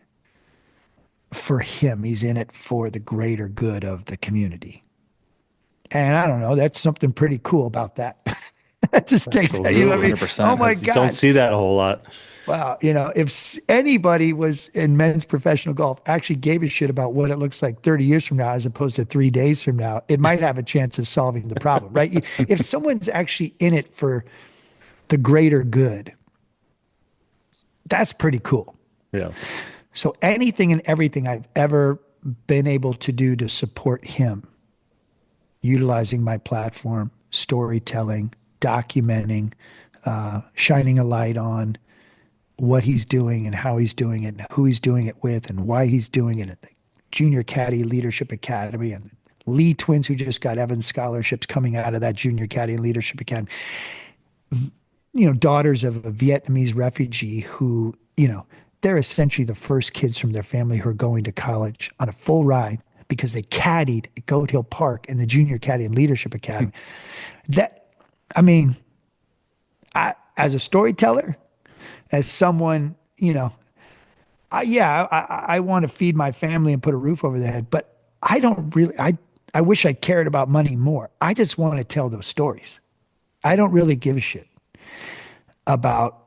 C: for him. He's in it for the greater good of the community. And I don't know, that's something pretty cool about that. Just take that, you know what I mean?
A: 100%.
C: Oh my
B: You
C: God.
B: don't see that a whole lot.
C: Wow. If anybody was in men's professional golf actually gave a shit about what it looks like 30 years from now, as opposed to 3 days from now, it might have a chance of solving the problem, right? If someone's actually in it for the greater good, that's pretty cool.
B: Yeah.
C: So anything and everything I've ever been able to do to support him, utilizing my platform, storytelling, documenting, shining a light on, what he's doing and how he's doing it and who he's doing it with and why he's doing it at the Junior Caddy Leadership Academy and the Lee twins, who just got Evans scholarships coming out of that Junior Caddy and Leadership Academy. Daughters of a Vietnamese refugee who, they're essentially the first kids from their family who are going to college on a full ride because they caddied at Goat Hill Park in the Junior Caddy and Leadership Academy. As a storyteller, as someone, I want to feed my family and put a roof over their head, but I don't really, I wish I cared about money more. I just want to tell those stories. I don't really give a shit about,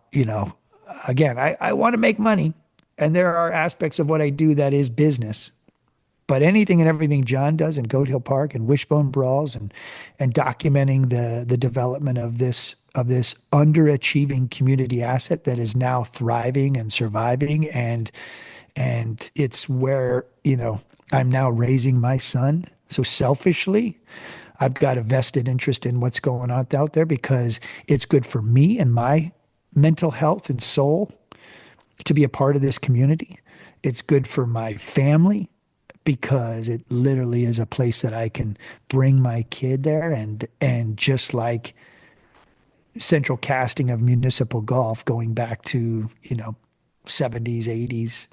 C: again, I want to make money, and there are aspects of what I do that is business. But anything and everything John does in Goat Hill Park and Wishbone Brawls and documenting the development of this underachieving community asset that is now thriving and surviving, and it's where I'm now raising my son. So selfishly, I've got a vested interest in what's going on out there because it's good for me and my mental health and soul to be a part of this community. It's good for my family because it literally is a place that I can bring my kid there, and just like central casting of municipal golf going back to 70s, 80s,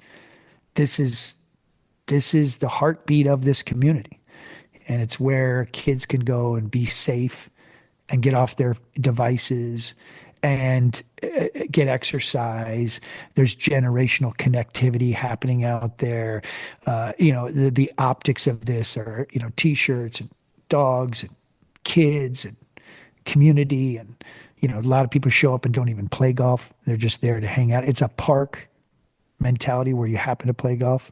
C: this is the heartbeat of this community. And it's where kids can go and be safe and get off their devices and get exercise. There's generational connectivity happening out there. The optics of this are, T-shirts and dogs and kids and community. And, a lot of people show up and don't even play golf. They're just there to hang out. It's a park mentality where you happen to play golf.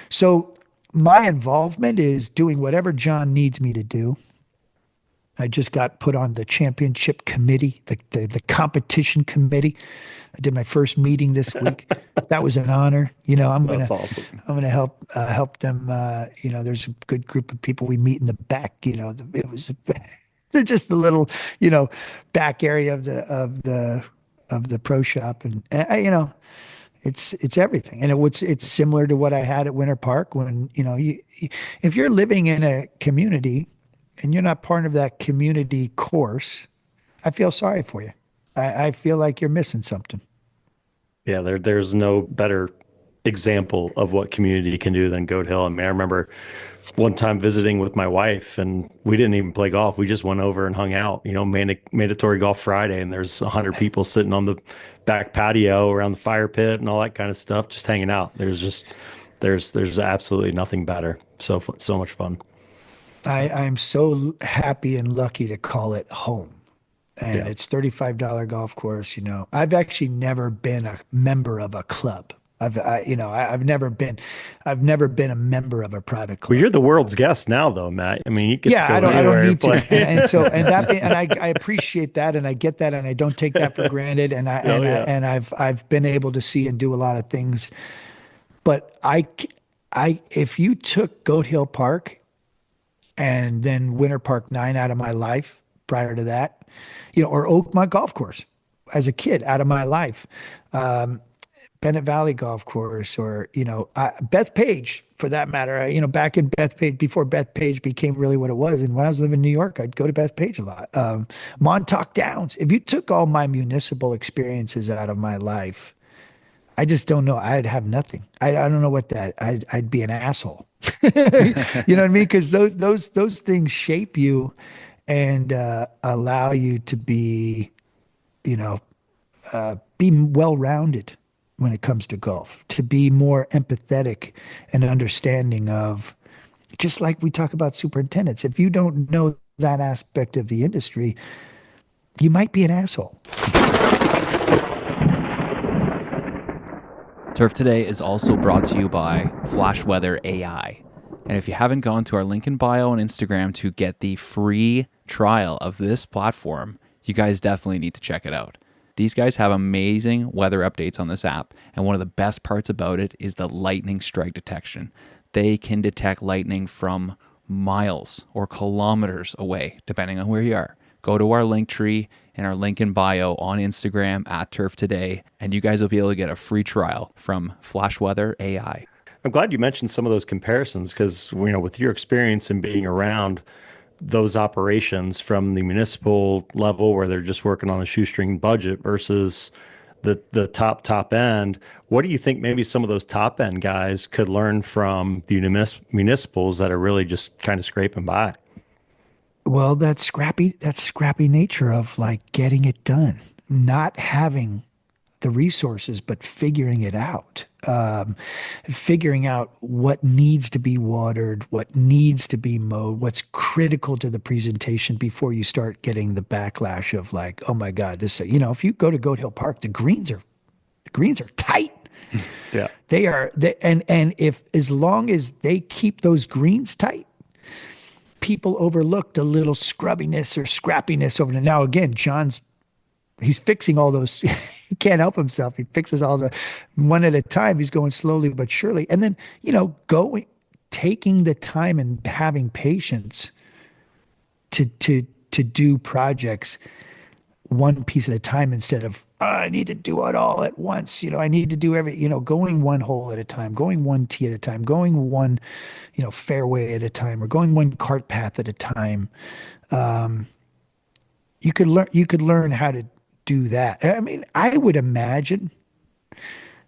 C: So my involvement is doing whatever John needs me to do. I just got put on the championship committee, the competition committee. I did my first meeting this week. That was an honor.
B: That's awesome.
C: I'm gonna help them. There's a good group of people. We meet in the back. It was just the little back area of the pro shop, and it's everything. And it's similar to what I had at Winter Park when if you're living in a community and you're not part of that community course, I feel sorry for you. I feel like you're missing something.
B: Yeah, there's no better example of what community can do than Goat Hill. I mean, I remember one time visiting with my wife, and we didn't even play golf. We just went over and hung out, mandatory golf Friday, and there's 100 people sitting on the back patio around the fire pit and all that kind of stuff, just hanging out. There's absolutely nothing better. So much fun.
C: I'm so happy and lucky to call it home. And It's $35 golf course. I've actually never been a member of a club. I've never been a member of a private club.
B: Well, you're the world's guest now, though, Matt. I mean, you get to go
C: I don't need
B: play.
C: to. I appreciate that, and I get that, and I don't take that for granted. And I've been able to see and do a lot of things. But if you took Goat Hill Park and then Winter Park 9 out of my life prior to that, or Oakmont Golf Course as a kid out of my life, Bennett Valley Golf Course, or, Bethpage for that matter, back in Bethpage, before Bethpage became really what it was. And when I was living in New York, I'd go to Bethpage a lot. Montauk Downs. If you took all my municipal experiences out of my life, I just don't know. I'd have nothing. I don't know what that. I'd be an asshole. You know what I mean? Because those things shape you and allow you to be, be well-rounded when it comes to golf, to be more empathetic and understanding of, just like we talk about superintendents. If you don't know that aspect of the industry, you might be an asshole.
A: Turf Today is also brought to you by Flash Weather AI. And if you haven't gone to our link in bio on Instagram to get the free trial of this platform, you guys definitely need to check it out. These guys have amazing weather updates on this app, and one of the best parts about it is the lightning strike detection. They can detect lightning from miles or kilometers away, depending on where you are. go to our link tree and our link in bio on Instagram at Turf Today, and you guys will be able to get a free trial from Flash Weather AI.
B: I'm glad you mentioned some of those comparisons because, with your experience in being around those operations from the municipal level where they're just working on a shoestring budget versus the top end, what do you think maybe some of those top end guys could learn from the municipals that are really just kind of scraping by?
C: Well, that scrappy nature of like getting it done, not having the resources, but figuring it out. Figuring out what needs to be watered, what needs to be mowed, what's critical to the presentation before you start getting the backlash of like, oh my God, this, if you go to Goat Hill Park, the greens are tight.
B: Yeah.
C: And if, as long as they keep those greens tight, people overlook the little scrubbiness or scrappiness over there. Now, again, he's fixing all those. He can't help himself. He fixes all the one at a time. He's going slowly but surely. And then, taking the time and having patience to do projects one piece at a time instead of, I need to do it all at once. I need to do going one hole at a time, going one tee at a time, going one, fairway at a time, or going one cart path at a time. You could learn how to do that. I mean, I would imagine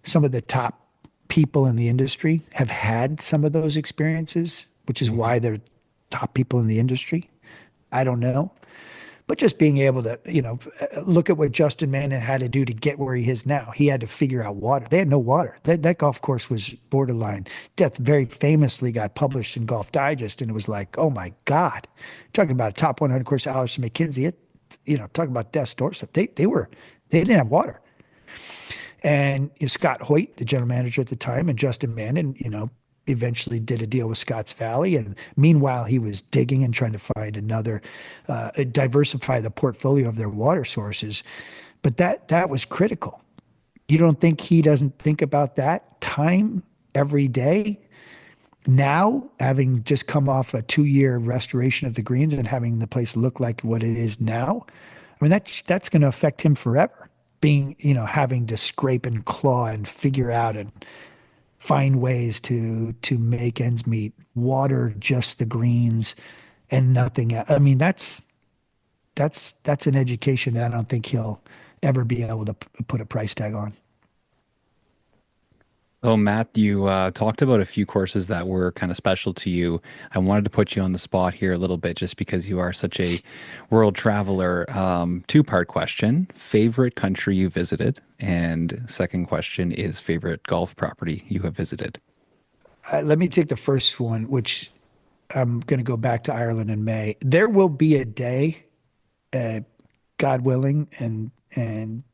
C: some of the top people in the industry have had some of those experiences, which is why they're top people in the industry. I don't know. But just being able to, look at what Justin Manning had to do to get where he is now. He had to figure out water. They had no water. That golf course was borderline death. Very famously got published in Golf Digest, and it was like, oh my God. Talking about a top 100 course, Allison McKenzie. Talking about death's doorstep. They didn't have water. And Scott Hoyt, the general manager at the time, and Justin Manning, eventually did a deal with Scotts Valley. And meanwhile, he was digging and trying to find another, diversify the portfolio of their water sources. But that was critical. You don't think he doesn't think about that time every day? Now, having just come off a 2-year restoration of the greens and having the place look like what it is now, I mean, that's going to affect him forever. Being, having to scrape and claw and figure out and find ways to make ends meet, water just the greens and nothing else. I mean, that's an education that I don't think he'll ever be able to put a price tag on.
A: Oh, Matt, you talked about a few courses that were kind of special to you. I wanted to put you on the spot here a little bit just because you are such a world traveler. Two-part question: favorite country you visited, and second question is favorite golf property you have visited.
C: Let me take the first one, which I'm going to go back to Ireland in May. There will be a day, God willing, and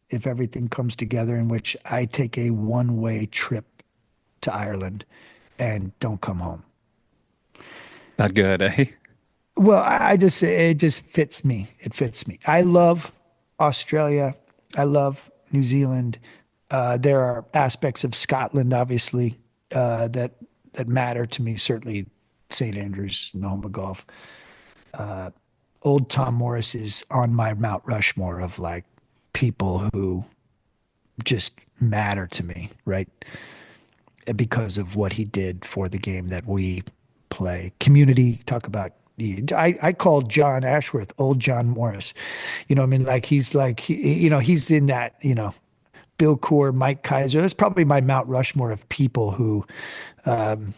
C: if everything comes together, in which I take a one-way trip to Ireland and don't come home.
A: Not good, eh?
C: Well, it just fits me. It fits me. I love Australia. I love New Zealand. There are aspects of Scotland, obviously, that matter to me. Certainly, St. Andrews, and the home of golf. Old Tom Morris is on my Mount Rushmore of like people who just matter to me, right? Because of what he did for the game that we play. Community, talk about, I call John Ashworth old John Morris. I mean, like he's in that, Bill Coore, Mike Kaiser. That's probably my Mount Rushmore of people who have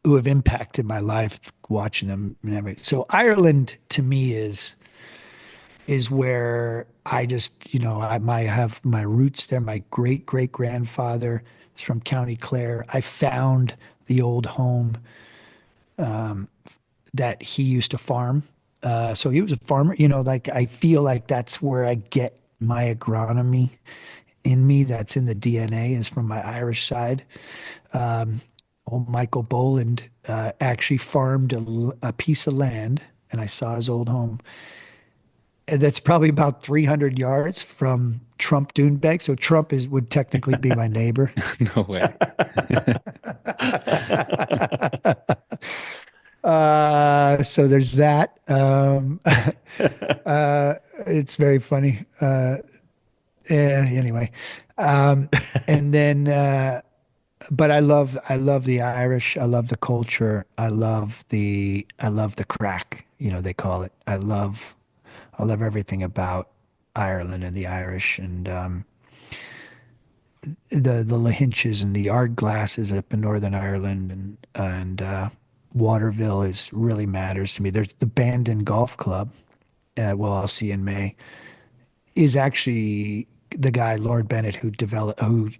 C: impacted my life, watching them and everything. So Ireland to me is where I just, I have my roots there. My great grandfather is from County Clare. I found the old home that he used to farm. So he was a farmer, like I feel like that's where I get my agronomy in me. That's in the DNA, is from my Irish side. Old Michael Boland actually farmed a piece of land, and I saw his old home. And that's probably about 300 yards from Trump Doonbeg. So Trump would technically be my neighbor.
A: No way.
C: So there's that. It's very funny. Anyway, um, and then, but I love the Irish. I love the culture. I love the crack. They call it. I love everything about Ireland and the Irish, and the Lahinches and the art glasses up in Northern Ireland, and Waterville is really matters to me. There's the Bandon Golf Club. Well, I'll see in May is actually the guy Lord Bennett who developed who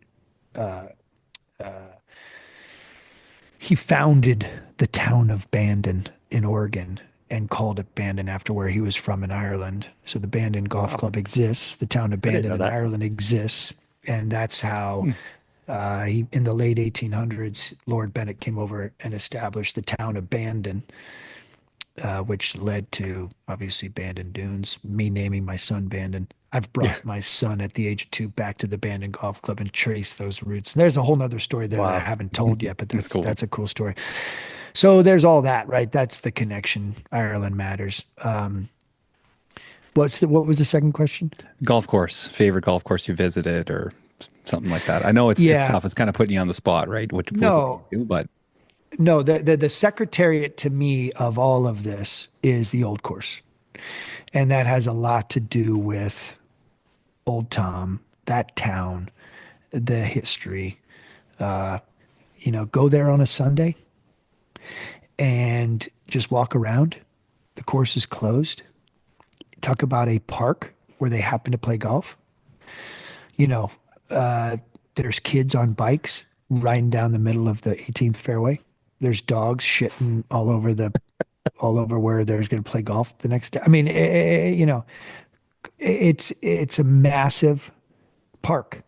C: he founded the town of Bandon in Oregon and called it Bandon after where he was from in Ireland. So the Bandon Golf
B: Wow.
C: Club exists. The town of
B: I didn't
C: Bandon
B: know
C: in
B: that.
C: Ireland exists, and that's how in the late 1800s, Lord Bennett came over and established the town of Bandon, which led to obviously Bandon Dunes, me naming my son Bandon. I've
B: Yeah.
C: brought my son at the age of 2 back to the Bandon Golf Club and traced those roots. And there's a whole nother story there that I
B: Wow.
C: haven't told yet, but
A: That's
C: that's
A: cool.
C: that's a cool story. So there's all that, right? That's the connection. Ireland matters. What was the second question?
A: Golf course, favorite golf course you visited or something like that. I know it's
C: Yeah,
A: tough. It's kind of putting you on the spot, right? With what you
C: no,
A: do, but
C: no. The secretariat to me of all of this is the old course, and that has a lot to do with Old Tom, that town, the history. Go there on a Sunday and just walk around. The course is closed. Talk about a park where they happen to play golf. You know, there's kids on bikes riding down the middle of the 18th fairway. There's dogs shitting all over where there's going to play golf the next day. I mean, it's a massive park.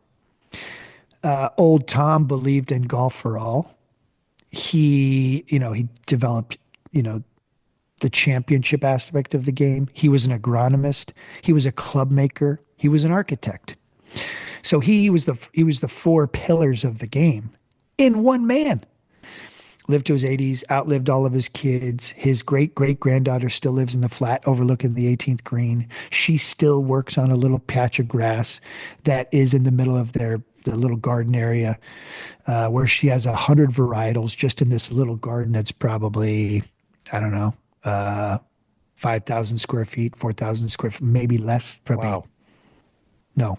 C: Old Tom believed in golf for all. He developed, you know, the championship aspect of the game. He was an agronomist. He was a club maker. He was an architect. So he was the four pillars of the game in one man. Lived to his 80s, outlived all of his kids. His great great granddaughter still lives in the flat overlooking the 18th green. She still works on a little patch of grass that is in the middle of the little garden area, where she has 100 varietals just in this little garden that's probably, I don't know, 5,000 square feet, 4,000 square feet, maybe less, probably
B: Wow.
C: no,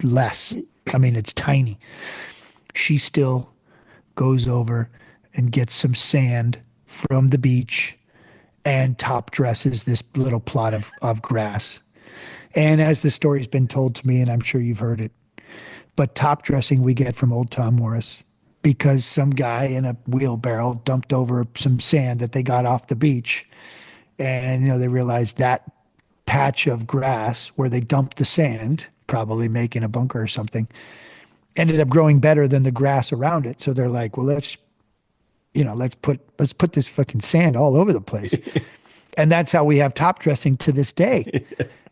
C: less. I mean, it's tiny. She still goes over and gets some sand from the beach and top dresses this little plot of grass. And as the story's been told to me, and I'm sure you've heard it, but top dressing we get from old Tom Morris because some guy in a wheelbarrow dumped over some sand that they got off the beach. And, they realized that patch of grass where they dumped the sand, probably making a bunker or something, ended up growing better than the grass around it. So they're like, well, let's put this fucking sand all over the place. And that's how we have top dressing to this day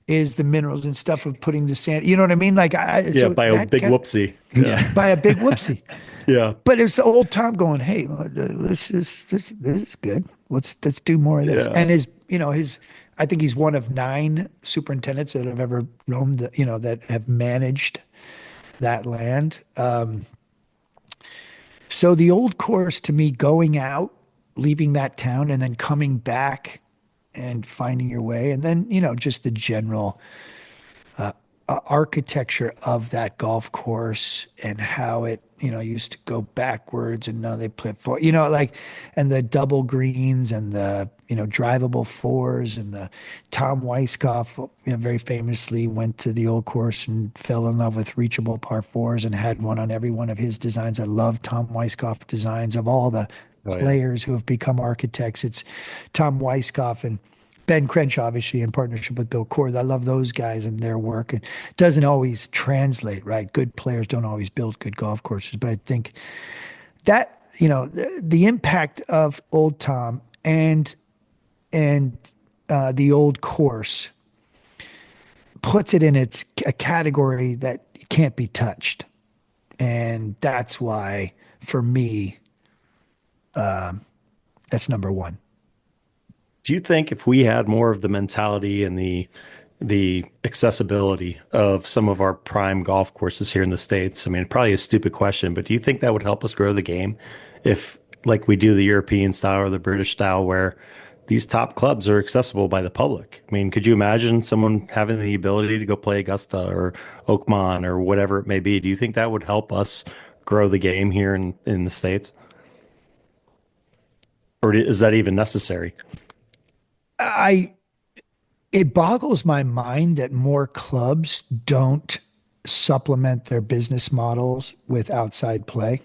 C: is the minerals and stuff of putting the sand. You know what I mean? Like
B: Yeah,
C: so
B: by a
C: that
B: big
C: kept,
B: whoopsie.
A: yeah.
C: by a big whoopsie.
B: Yeah.
C: But it's the old Tom going, hey, this is good. Let's do more of this.
B: Yeah.
C: And I think he's one of 9 superintendents that have ever roamed, that have managed that land. So the old course to me, going out, leaving that town, and then coming back and finding your way, and then just the general architecture of that golf course and how it used to go backwards and now they play forward, like, and the double greens and the drivable fours, and the Tom Weiskopf very famously went to the old course and fell in love with reachable par fours and had one on every one of his designs. I love Tom Weiskopf designs. Of all the
B: Oh, yeah.
C: players who have become architects, it's Tom Weiskopf and Ben Crenshaw, obviously in partnership with Bill Cord. I love those guys and their work. It doesn't always translate, right? Good players don't always build good golf courses, but I think that the impact of Old Tom and the old course puts it in a category that can't be touched, and that's why for me that's number one.
B: Do you think if we had more of the mentality and the accessibility of some of our prime golf courses here in the States? I mean, probably a stupid question, but do you think that would help us grow the game if, like we do the European style or the British style, where these top clubs are accessible by the public? I mean, could you imagine someone having the ability to go play Augusta or Oakmont or whatever it may be? Do you think that would help us grow the game here in the States? Or is that even necessary?
C: I It boggles my mind that more clubs don't supplement their business models with outside play.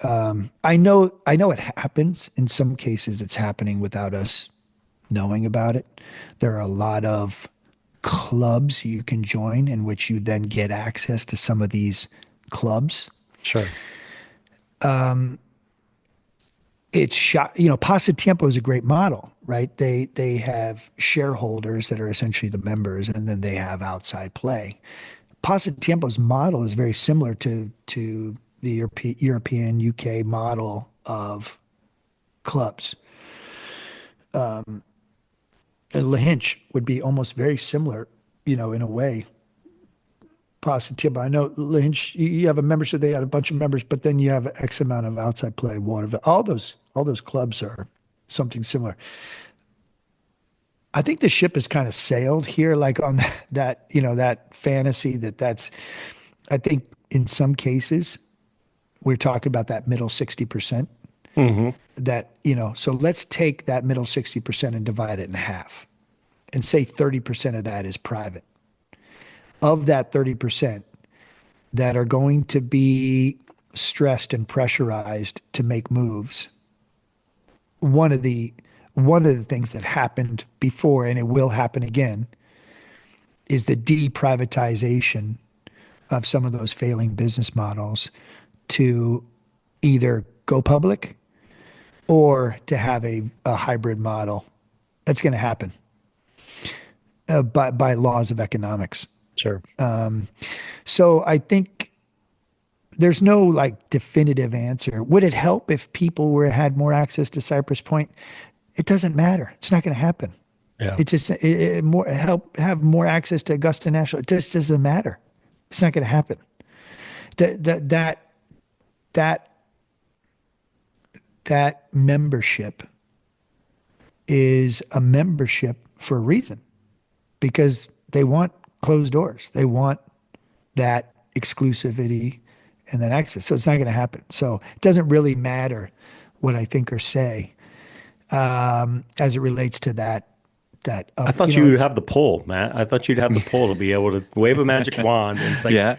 C: I know it happens. In some cases, it's happening without us knowing about it. There are a lot of clubs you can join in which you then get access to some of these clubs.
B: Sure.
C: It's shot, Pasatiempo is a great model, right? They have shareholders that are essentially the members, and then they have outside play. Pasatiempo's model is very similar to the European UK model of clubs. And Lahinch would be almost very similar, in a way. Pasatiempo. I know Lahinch, you have a membership, they had a bunch of members, but then you have X amount of outside play, water. All those clubs are something similar. I think the ship has kind of sailed here, like on that fantasy that's. I think in some cases we're talking about that middle 60%. So let's take that middle 60% and divide it in half, and say 30% of that is private. Of that 30% that are going to be stressed and pressurized to make moves, one of the things that happened before, and it will happen again, is the deprivatization of some of those failing business models to either go public or to have a hybrid model. That's going to happen by laws of economics.
B: Sure.
C: So I think there's no like definitive answer. Would it help if people had more access to Cypress Point? It doesn't matter. It's not going to happen.
B: Yeah.
C: It just more help have more access to Augusta National. It just doesn't matter. It's not going to happen. That membership is a membership for a reason, because they want closed doors. They want that exclusivity and that access. So it's not going to happen. So it doesn't really matter what I think or say as it relates to that.
B: I thought you would have the pull, Matt. I thought you'd have the pull to be able to wave a magic wand and say,
A: Yeah.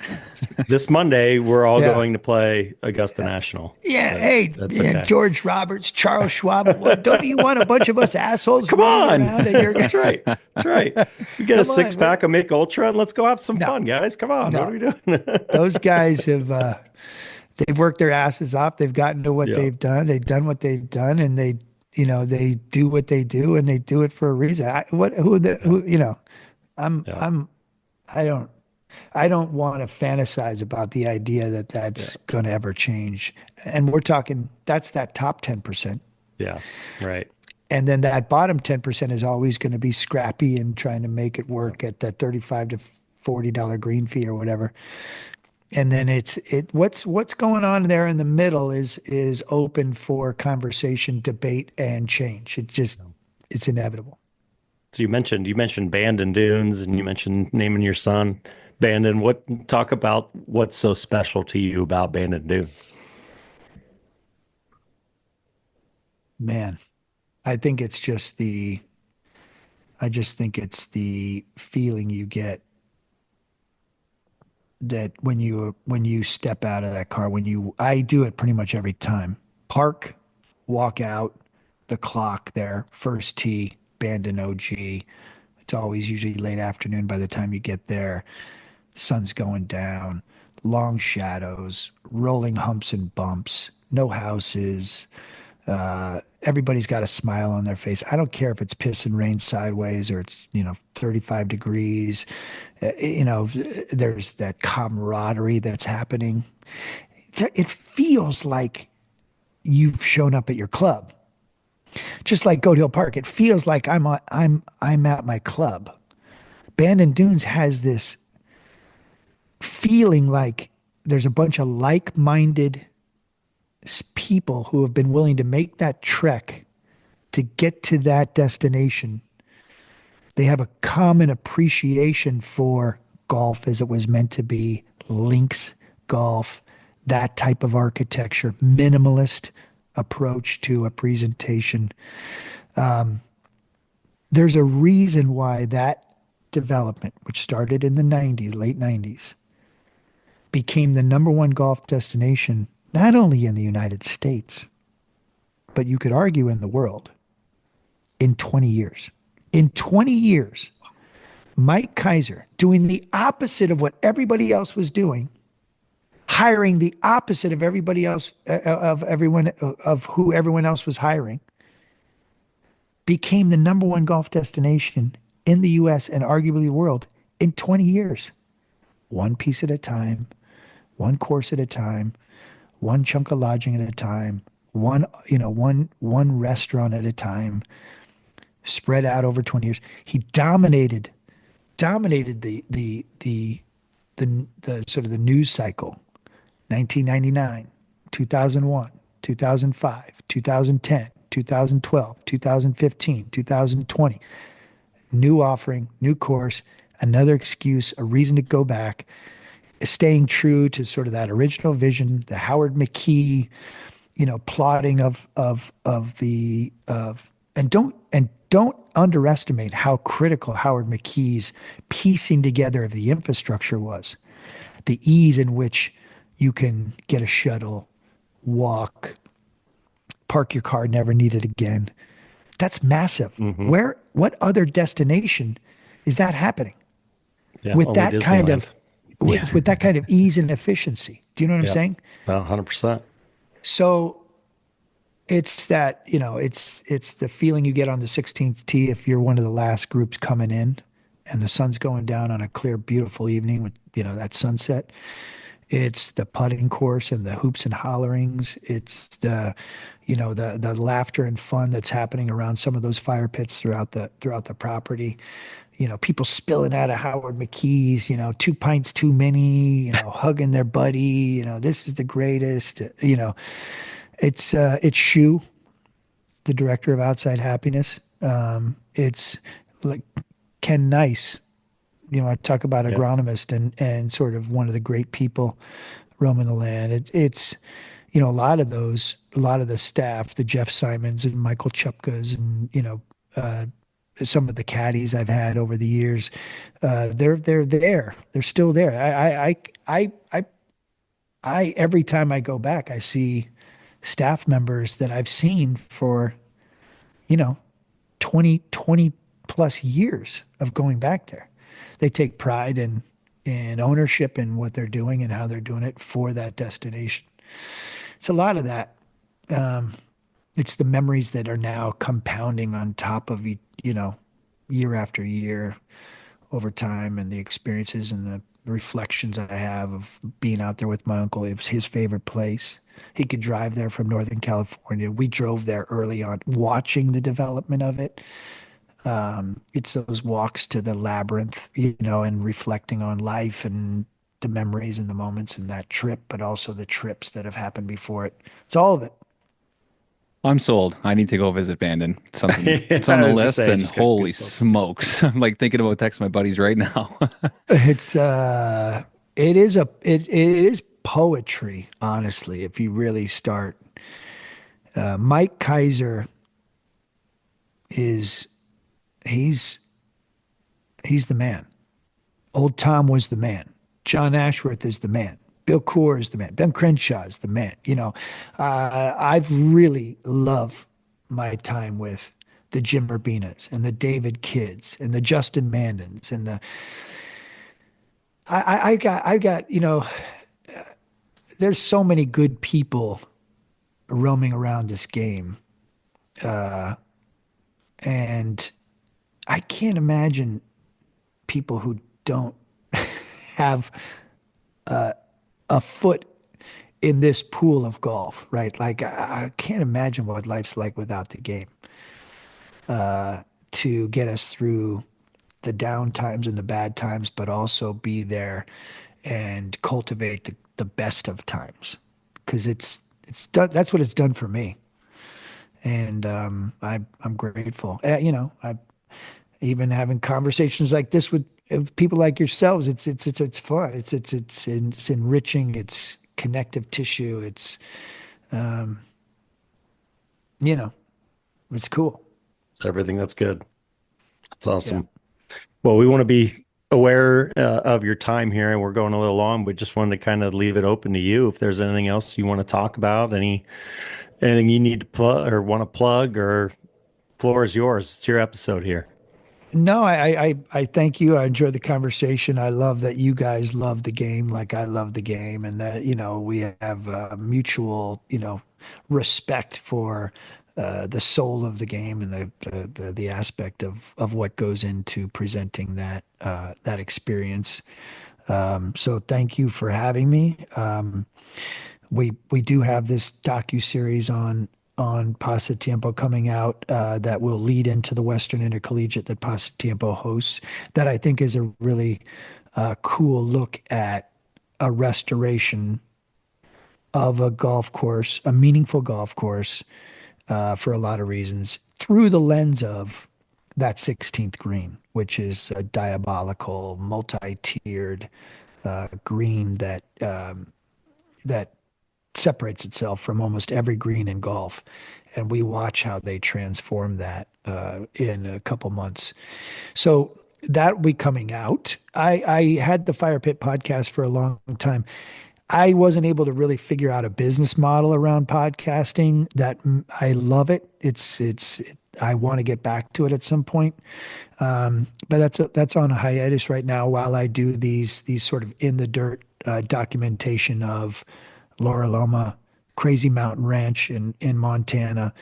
B: this Monday, we're all going to play Augusta National.
C: Yeah,
B: That's
C: hey,
B: okay.
C: George Roberts, Charles Schwab. Don't you want a bunch of us assholes?
B: Come on.
C: Around at your
B: That's right. That's right. We get a
C: Come on,
B: six pack of Mick Ultra and let's go have some
C: No.
B: fun, guys. Come on.
C: No.
B: What are we doing?
C: Those guys have they've worked their asses off. They've gotten to what
B: Yeah.
C: they've done. They've done what they've done, and they do what they do, and they do it for a reason. I don't want to fantasize about the idea that that's going to ever change. And we're talking, that's that top 10%.
B: Yeah. Right.
C: And then that bottom 10% is always going to be scrappy and trying to make it work at that $35 to $40 green fee or whatever. And then what's going on there in the middle is open for conversation, debate, and change. It's inevitable.
B: So you mentioned Bandon Dunes, and you mentioned naming your son Bandon. Talk about what's so special to you about Bandon Dunes.
C: Man, I think it's just I just think it's the feeling you get that when you step out of that car, I do it pretty much every time. Park, walk out, the clock there, first tee, Bandon OG. It's always usually late afternoon by the time you get there. Sun's going down, long shadows, rolling humps and bumps, no houses. Everybody's got a smile on their face. I don't care if it's piss and rain sideways or it's 35 degrees. There's that camaraderie that's happening. It feels like you've shown up at your club. Just like Goat Hill Park, it feels like I'm at my club. Bandon Dunes has this feeling like there's a bunch of like-minded people who have been willing to make that trek to get to that destination. They have a common appreciation for golf as it was meant to be, links golf, that type of architecture, minimalist approach to a presentation. There's a reason why that development, which started in the 90s, late 90s, became the number one golf destination, not only in the United States, but you could argue in the world in 20 years. In 20 years, Mike Kaiser doing the opposite of what everybody else was doing, hiring the opposite of everybody else, of who everyone else was hiring, became the number one golf destination in the US and arguably the world in 20 years. One piece at a time, one course at a time, one chunk of lodging at a time, one restaurant at a time, spread out over 20 years. He dominated the sort of the news cycle. 1999, 2001, 2005, 2010, 2012, 2015, 2020. New offering, new course, another excuse, a reason to go back, staying true to sort of that original vision, the Howard McKee, plotting and don't underestimate how critical Howard McKee's piecing together of the infrastructure was. The ease in which you can get a shuttle, walk, park your car, never need it again. That's massive. What other destination is that happening?
B: Yeah,
C: With
B: only
C: that kind of
B: Disneyland.
C: with that kind of ease and efficiency. Do you know what I'm
B: Yeah.
C: saying?
B: Well, 100%.
C: So it's that, it's the feeling you get on the 16th tee if you're one of the last groups coming in and the sun's going down on a clear, beautiful evening with, that sunset. It's the putting course and the hoops and hollerings. It's the laughter and fun that's happening around some of those fire pits throughout the property. People spilling out of Howard McKee's, 2 pints too many, hugging their buddy, this is the greatest. It's Shu, the director of Outside Happiness. It's like Ken Nice. I talk about
B: Yeah.
C: agronomist and sort of one of the great people roaming the land. It's a lot of the staff, the Jeff Simons and Michael Chupkas and some of the caddies I've had over the years. They're there. They're still there. I every time I go back, I see staff members that I've seen for, 20 plus years of going back there. They take pride in ownership in what they're doing and how they're doing it for that destination. It's a lot of that. It's the memories that are now compounding on top of, year after year over time, and the experiences and the reflections I have of being out there with my uncle. It was his favorite place. He could drive there from Northern California. We drove there early on, watching the development of it. It's those walks to the labyrinth, and reflecting on life and the memories and the moments in that trip, but also the trips that have happened before it. It's all of it.
A: I'm sold. I need to go visit Bandon. It's something. It's
B: Yeah,
A: on
B: I
A: the
B: was just
A: list,
B: saying,
A: and
B: just got
A: holy
B: goosebumps, too.
A: smokes, I'm like thinking about texting my buddies right now.
C: It is poetry, honestly, if you really start. Mike Kaiser is he's the man. Old Tom was the man. John Ashworth is the man. Bill Coore is the man. Ben Crenshaw is the man. I've really loved my time with the Jim Urbinas and the David Kidds and the Justin Mandons and I got there's so many good people roaming around this game, and I can't imagine people who don't have a foot in this pool of golf, right? Like I can't imagine what life's like without the game to get us through the down times and the bad times, but also be there and cultivate the best of times. Because it's done. That's what it's done for me, and I'm grateful. I even having conversations like this with people like yourselves. It's fun. It's enriching. It's connective tissue. You know, it's cool.
B: It's everything that's good. That's
C: Yeah.
B: awesome. Well, we want to be aware of your time here, and we're going a little long. We just wanted to kind of leave it open to you. If there's anything else you want to talk about, anything you need to plug or want to plug, or floor is yours. It's your episode here.
C: No, I thank you. I enjoyed the conversation. I love that you guys love the game like I love the game, and that, we have mutual, respect for the soul of the game and the aspect of what goes into presenting that experience. So thank you for having me. We do have this docu-series on Pasatiempo coming out that will lead into the Western Intercollegiate that Pasatiempo hosts, that I think is a really cool look at a restoration of a golf course, a meaningful golf course, for a lot of reasons, through the lens of that 16th green, which is a diabolical, multi-tiered green that separates itself from almost every green in golf. And we watch how they transform that in a couple months. So that will be coming out. I had the Fire Pit podcast for a long time. I wasn't able to really figure out a business model around podcasting that I love it. I want to get back to it at some point. But that's on a hiatus right now while I do these sort of in the dirt documentation of Laura Loma, Crazy Mountain Ranch in Montana,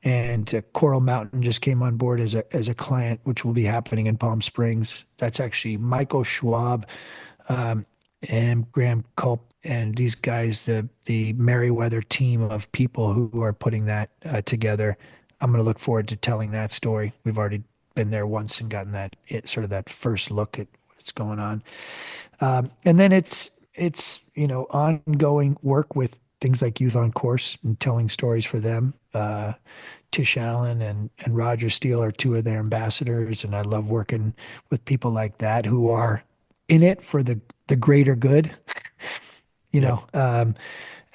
C: and Coral Mountain just came on board as a client, which will be happening in Palm Springs. That's actually Michael Schwab and Graham Culp and these guys, the Merriweather team of people who are putting that together. I'm going to look forward to telling that story. We've already been there once and gotten sort of that first look at what's going on. And then it's ongoing work with things like Youth on Course and telling stories for them. Tish Allen and Roger Steele are two of their ambassadors, and I love working with people like that who are in it for the greater good.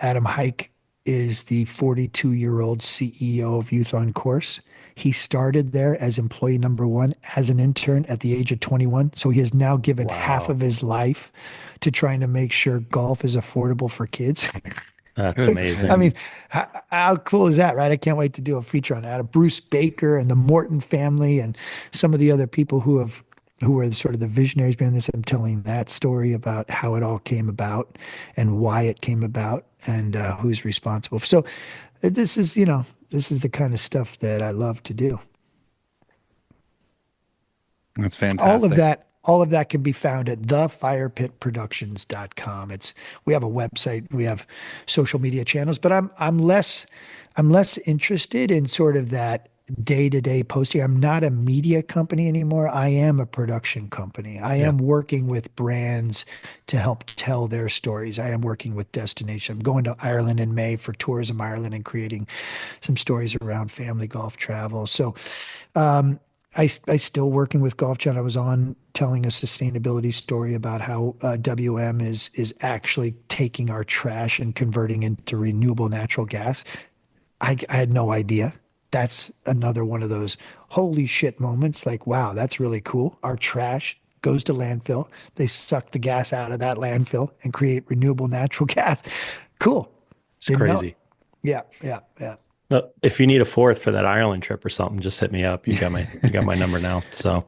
C: Adam Hike is the 42-year-old CEO of Youth on Course. He started there as employee number one as an intern at the age of 21. So he has now given half of his life to trying to make sure golf is affordable for kids.
B: That's amazing.
C: I mean, how cool is that, right? I can't wait to do a feature on that. Bruce Baker and the Morton family and some of the other people who are sort of the visionaries behind this. I'm telling that story about how it all came about and why it came about and who's responsible. So this is the kind of stuff that I love to do.
A: That's fantastic.
C: All of that can be found at thefirepitproductions.com. We have a website, we have social media channels, but I'm less interested in sort of that day-to-day posting. I'm not a media company anymore. I am a production company. I am working with brands to help tell their stories. I am working with destination. I'm going to Ireland in May for Tourism Ireland and creating some stories around family golf travel. So I still working with Golf Channel. I was on telling a sustainability story about how WM is actually taking our trash and converting into renewable natural gas. I had no idea. That's another one of those holy shit moments. Like, wow, that's really cool. Our trash goes to landfill. They suck the gas out of that landfill and create renewable natural gas. Cool.
B: It's crazy.
C: Yeah.
B: If you need a fourth for that Ireland trip or something, just hit me up. You got my number now. So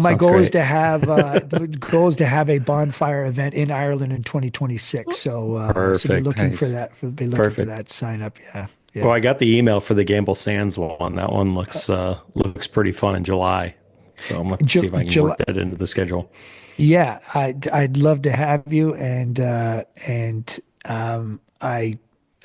C: my goal is to have a bonfire event in Ireland in 2026. So be looking for that. Be looking for that sign up. Yeah.
B: Well, I got the email for the Gamble Sands one. That one looks pretty fun in July. So I'm going to see if I can work that into the schedule.
C: Yeah, I'd love to have you, and I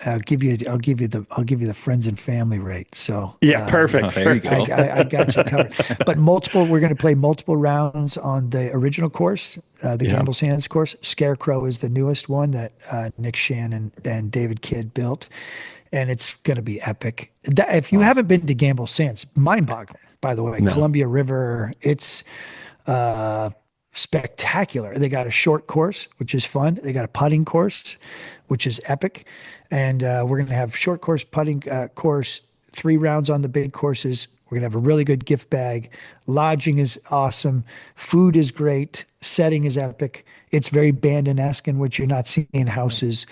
C: I'll give you the friends and family rate. So
B: Yeah, perfect.
A: Oh, there you go.
C: I got you covered. But we're going to play multiple rounds on the original course, the
B: Yeah.
C: Gamble's Hands course. Scarecrow is the newest one that Nick Shannon and David Kidd built, and it's going to be epic. If you haven't been to Gamble's Sands, mind-boggling. By the way,
B: No.
C: Columbia River, it's uh, spectacular. They got a short course, which is fun. They got a putting course, which is epic, and we're going to have short course, putting course, 3 rounds on the big courses. We're going to have a really good gift bag. Lodging is awesome. Food is great. Setting is epic. It's very Bandon-esque in which you're not seeing houses.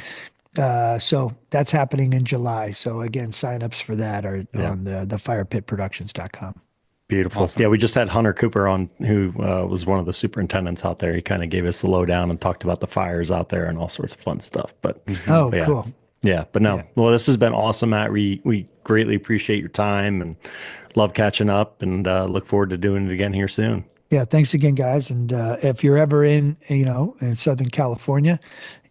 C: So that's happening in July. So again, signups for that are on the firepitproductions.com.
B: Beautiful.
A: Awesome.
B: Yeah, we just had Hunter Cooper on, who was one of the superintendents out there. He kind of gave us the lowdown and talked about the fires out there and all sorts of fun stuff. But yeah.
C: Cool.
B: Yeah, but no.
C: Yeah.
B: Well, this has been awesome, Matt. We greatly appreciate your time and love catching up, and look forward to doing it again here soon.
C: Yeah, thanks again, guys. And if you're ever in Southern California,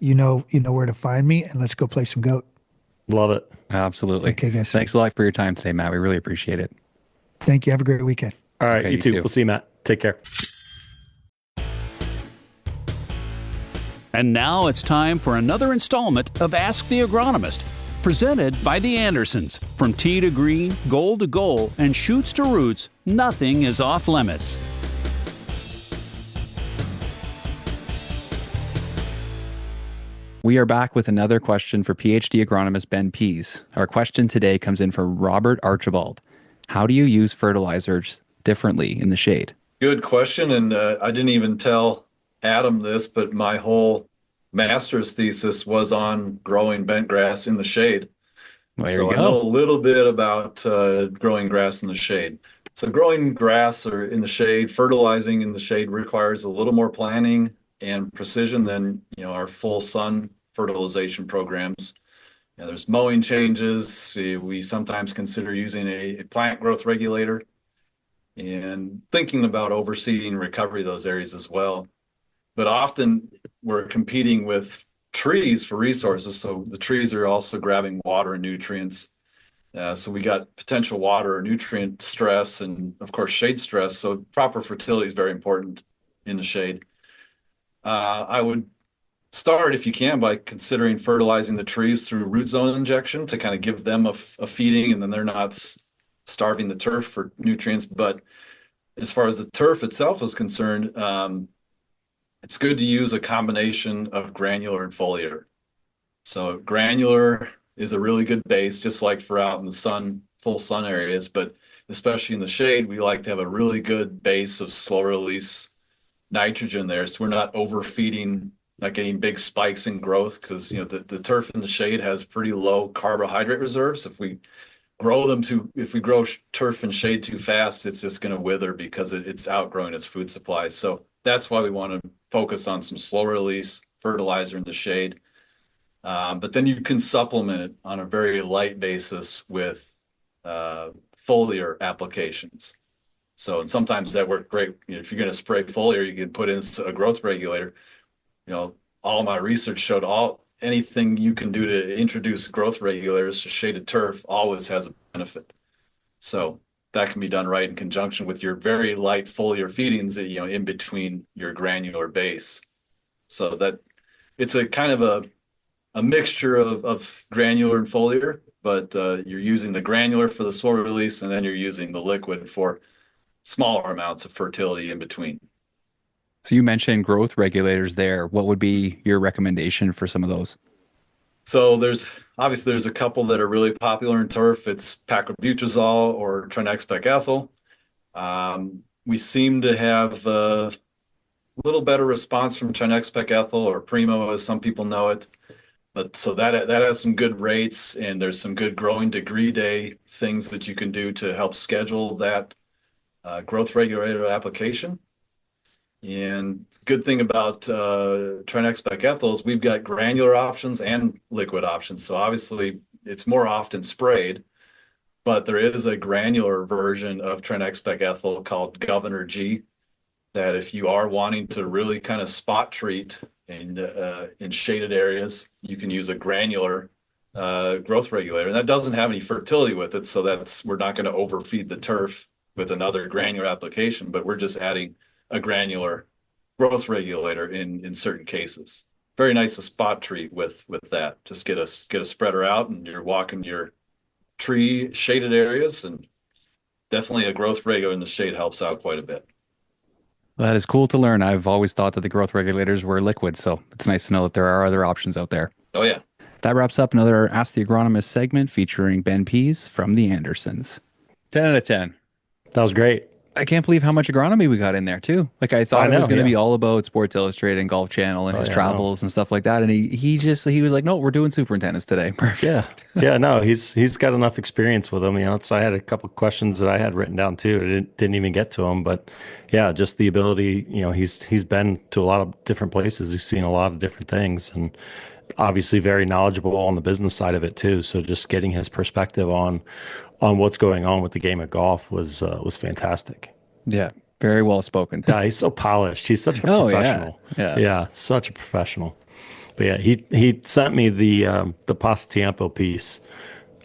C: you know where to find me, and let's go play some goat.
B: Love it.
A: Absolutely.
C: Okay, guys.
A: Thanks a lot for your time today, Matt. We really appreciate it.
C: Thank you. Have a great weekend.
B: All right,
A: Okay,
B: you
A: you
B: too.
A: too.
B: We'll see you, Matt. Take care.
D: And now it's time for another installment of Ask the Agronomist, presented by the Andersons. From tee to green, goal to goal, and shoots to roots, nothing is off limits.
A: We are back with another question for PhD agronomist Ben Pease. Our question today comes in from Robert Archibald. How do you use fertilizers differently in the shade?
E: Good question. And I didn't even tell Adam this, but my whole master's thesis was on growing bent grass in the shade.
A: There
E: So
A: you
E: I know
A: go.
E: a little bit about growing grass in the shade. So growing grass or in the shade, fertilizing in the shade requires a little more planning and precision than our full sun fertilization programs. There's mowing changes. We sometimes consider using a plant growth regulator and thinking about overseeding and recovery of those areas as well. But often we're competing with trees for resources. So the trees are also grabbing water and nutrients. So we got potential water or nutrient stress and, of course, shade stress. So proper fertility is very important in the shade. I would start, if you can, by considering fertilizing the trees through root zone injection to kind of give them a feeding, and then they're not starving the turf for nutrients. But as far as the turf itself is concerned, it's good to use a combination of granular and foliar. So granular is a really good base, just like for out in the sun, full sun areas, but especially in the shade, we like to have a really good base of slow release nitrogen there. So we're not overfeeding, not getting big spikes in growth, because the turf in the shade has pretty low carbohydrate reserves. If we grow turf and shade too fast, it's just going to wither because it's outgrowing its food supply. So that's why we want to focus on some slow release fertilizer in the shade. But then you can supplement it on a very light basis with foliar applications. So, and sometimes that works great. If you're going to spray foliar, you can put in a growth regulator. All my research showed anything you can do to introduce growth regulators to shaded turf always has a benefit. So that can be done right in conjunction with your very light foliar feedings, in between your granular base. So that it's a kind of a mixture of granular and foliar, but you're using the granular for the slow release, and then you're using the liquid for smaller amounts of fertility in between.
A: So you mentioned growth regulators there. What would be your recommendation for some of those?
E: So there's a couple that are really popular in turf. It's paclobutrazol or trinexpec ethyl. We seem to have a little better response from trinexpec ethyl, or Primo as some people know it. But so that has some good rates, and there's some good growing degree day things that you can do to help schedule that growth regulator application. And good thing about trinexpec ethyl is we've got granular options and liquid options. So obviously it's more often sprayed, but there is a granular version of trinexpec ethyl called Governor G that if you are wanting to really kind of spot treat And in shaded areas, you can use a granular growth regulator, and that doesn't have any fertility with it. So we're not going to overfeed the turf with another granular application, but we're just adding a granular growth regulator in certain cases. Very nice to spot treat with that. Just get a spreader out, and you're walking your tree shaded areas, and definitely a growth regulator in the shade helps out quite a bit.
A: That is cool to learn. I've always thought that the growth regulators were liquid, so it's nice to know that there are other options out there.
E: Oh yeah.
A: That wraps up another Ask the Agronomist segment featuring Ben Pease from the Andersons. 10 out of 10.
B: That was great.
A: I can't believe how much agronomy we got in there too. Like I thought
B: I
A: it was
B: know,
A: going to
B: yeah.
A: be all about Sports Illustrated and Golf Channel and his
B: yeah,
A: travels and stuff like that. And he was like, no, we're doing superintendents today. Perfect.
B: Yeah, no, he's got enough experience with them. So I had a couple questions that I had written down too. I didn't even get to them, but yeah, just the ability. He's been to a lot of different places. He's seen a lot of different things, and obviously very knowledgeable on the business side of it too. So just getting his perspective on what's going on with the game of golf was fantastic.
A: Yeah. Very well spoken.
B: Yeah, he's so polished. He's such a
A: Oh,
B: professional.
A: yeah.
B: Such a professional. But yeah, he sent me the Pasatiempo piece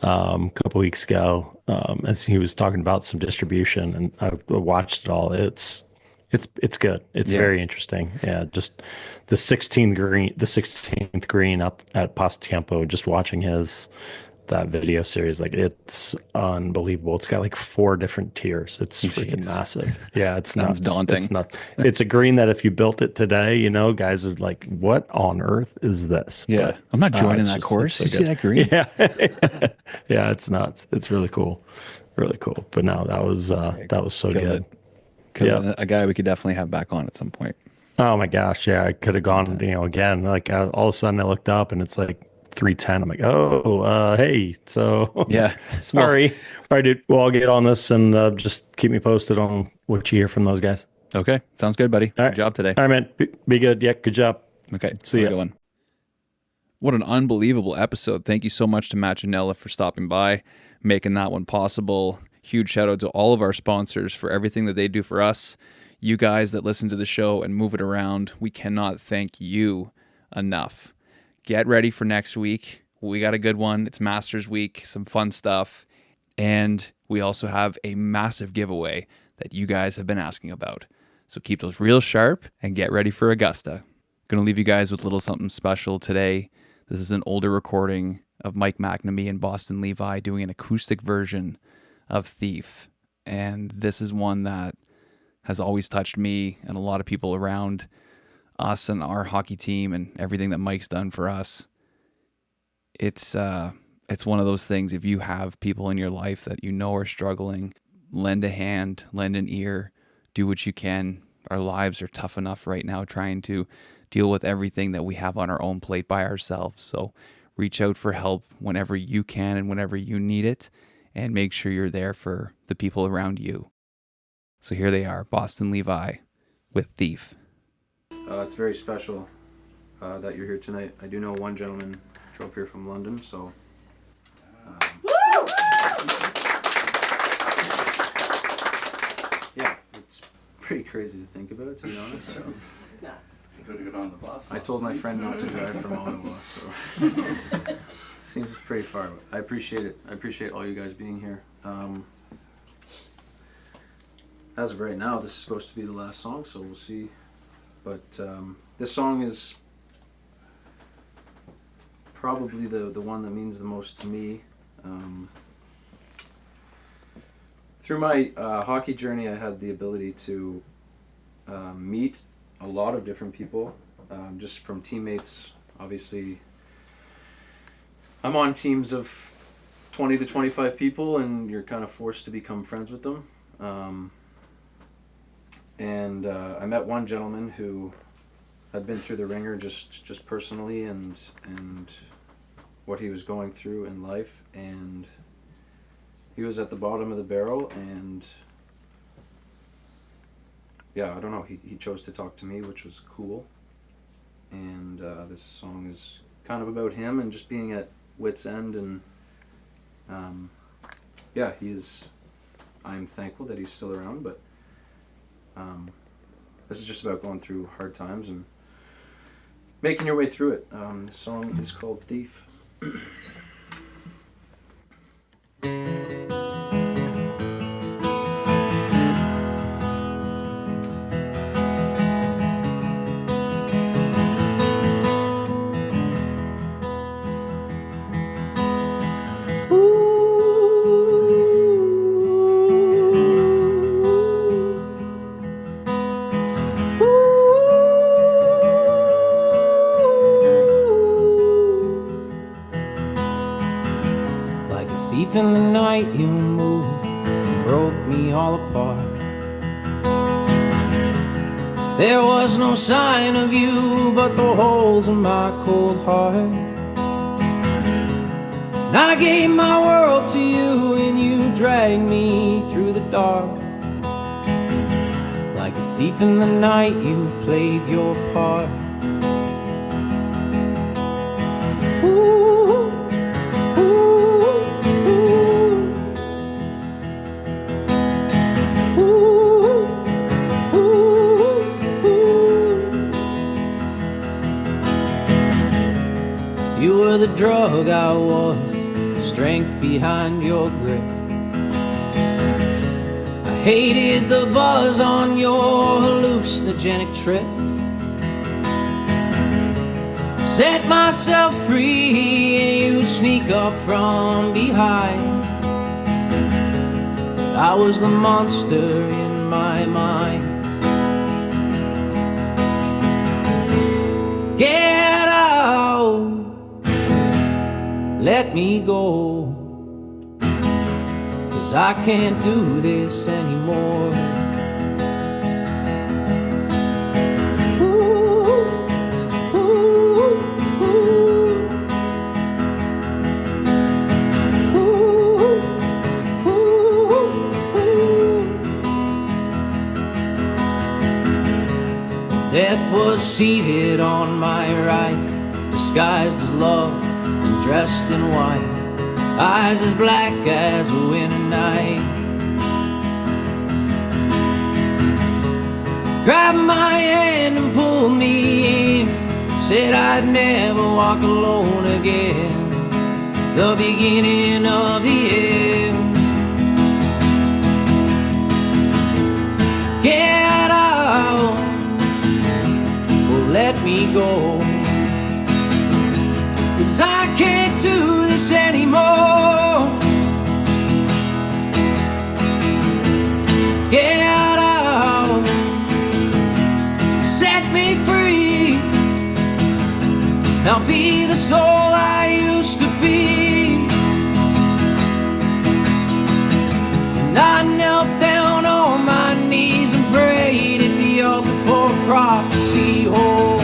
B: a couple weeks ago as he was talking about some distribution, and I watched it all. It's good. It's very interesting. Yeah, just the 16th green up at Pasatiempo. Just watching that video series, like it's unbelievable. It's got like 4 different tiers. It's freaking massive. Yeah, it's
A: Sounds daunting.
B: It's a green that if you built it today, guys would like, what on earth is this?
A: Yeah.
B: But,
A: I'm not joining that course.
B: So
A: You see that green?
B: Yeah. Yeah, it's nuts. It's really cool. Really cool. But no, that was so good.
A: Yeah. A guy we could definitely have back on at some point.
B: Oh my gosh. Yeah. I could have gone, again, like all of a sudden I looked up and it's like 3:10. I'm like, hey, so
A: Yeah.
B: sorry. All right, dude. Well, I'll get on this and just keep me posted on what you hear from those guys.
A: Okay. Sounds good, buddy.
B: All right.
A: Good job today.
B: All right, man. Be good. Yeah. Good job.
A: Okay.
B: See ya.
A: Going. What an unbelievable episode. Thank you so much to Matt Ginella for stopping by, making that one possible. Huge shout out to all of our sponsors for everything that they do for us. You guys that listen to the show and move it around, we cannot thank you enough. Get ready for next week. We got a good one. It's Masters Week, some fun stuff. And we also have a massive giveaway that you guys have been asking about. So keep those real sharp and get ready for Augusta. Going to leave you guys with a little something special today. This is an older recording of Mike McNamee and Boston Levi doing an acoustic version of Thief. And this is one that has always touched me and a lot of people around us and our hockey team and everything that Mike's done for us. It's one of those things, if you have people in your life that are struggling, lend a hand, lend an ear, do what you can. Our lives are tough enough right now trying to deal with everything that we have on our own plate by ourselves. So reach out for help whenever you can and whenever you need it, and make sure you're there for the people around you. So here they are, Boston Levi with Thief.
F: It's very special that you're here tonight. I do know one gentleman drove here from London, so... yeah, it's pretty crazy to think about, to be honest. So.
G: Could have got on the bus.
F: I told my friend not to drive from Ottawa, so... Seems pretty far. I appreciate it. I appreciate all you guys being here. As of right now, this is supposed to be the last song, so we'll see. But this song is probably the one that means the most to me. Through my hockey journey, I had the ability to meet a lot of different people, just from teammates. Obviously, I'm on teams of 20 to 25 people, and you're kind of forced to become friends with them. And I met one gentleman who had been through the ringer just personally and what he was going through in life, and he was at the bottom of the barrel, and yeah, I don't know, he chose to talk to me, which was cool. And this song is kind of about him and just being at wit's end, and yeah, I'm thankful that he's still around, but this is just about going through hard times and making your way through it. The song is called Thief.
H: In the night you moved and broke me all apart. There was no sign of you but the holes in my cold heart. And I gave my world to you and you dragged me through the dark. Like a thief in the night you played your part. You were the drug, I was the strength behind your grip. I hated the buzz on your hallucinogenic trip. Set myself free and you'd sneak up from behind. I was the monster in my mind. Get out, let me go, 'cause I can't do this anymore. Death was seated on my right, disguised as love and dressed in white, eyes as black as a winter night. Grabbed my hand and pulled me in, said I'd never walk alone again, the beginning of the end. Get out, let me go, 'cause I can't do this anymore. Get out, set me free, I'll be the soul I used to be. And I knelt down on my knees and prayed at the altar for prophecy. Oh,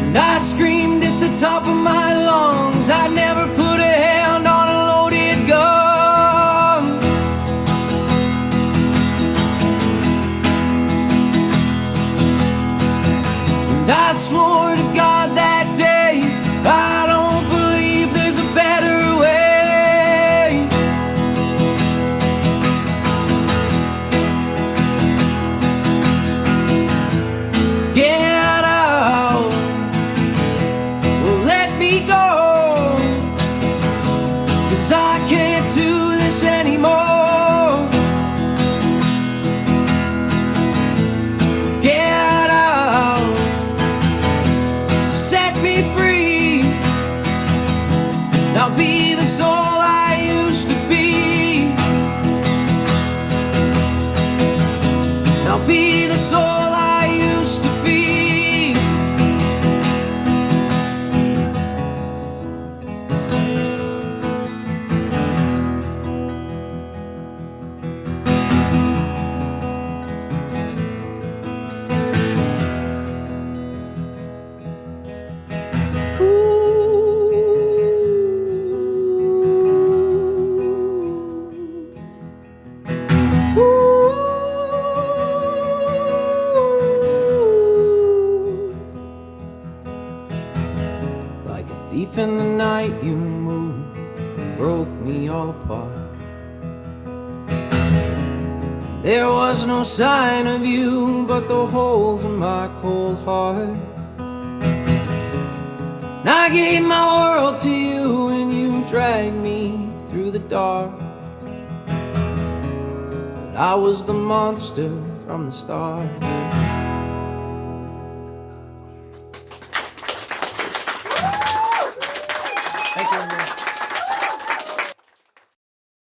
H: and I screamed at the top of my lungs, I'd never put a hand on a loaded gun. And I swore to God that day, I don't believe there's a better way. Get out, well, let me go, 'cause I can't do this anymore. Get out, set me free, I'll be the soul I used to be. I'll be the soul I used to be. Like a thief in the night you moved and broke me all apart. There was no sign of you but the holes in my cold heart. And I gave my world to you and you dragged me through the dark. But I was the monster from the start.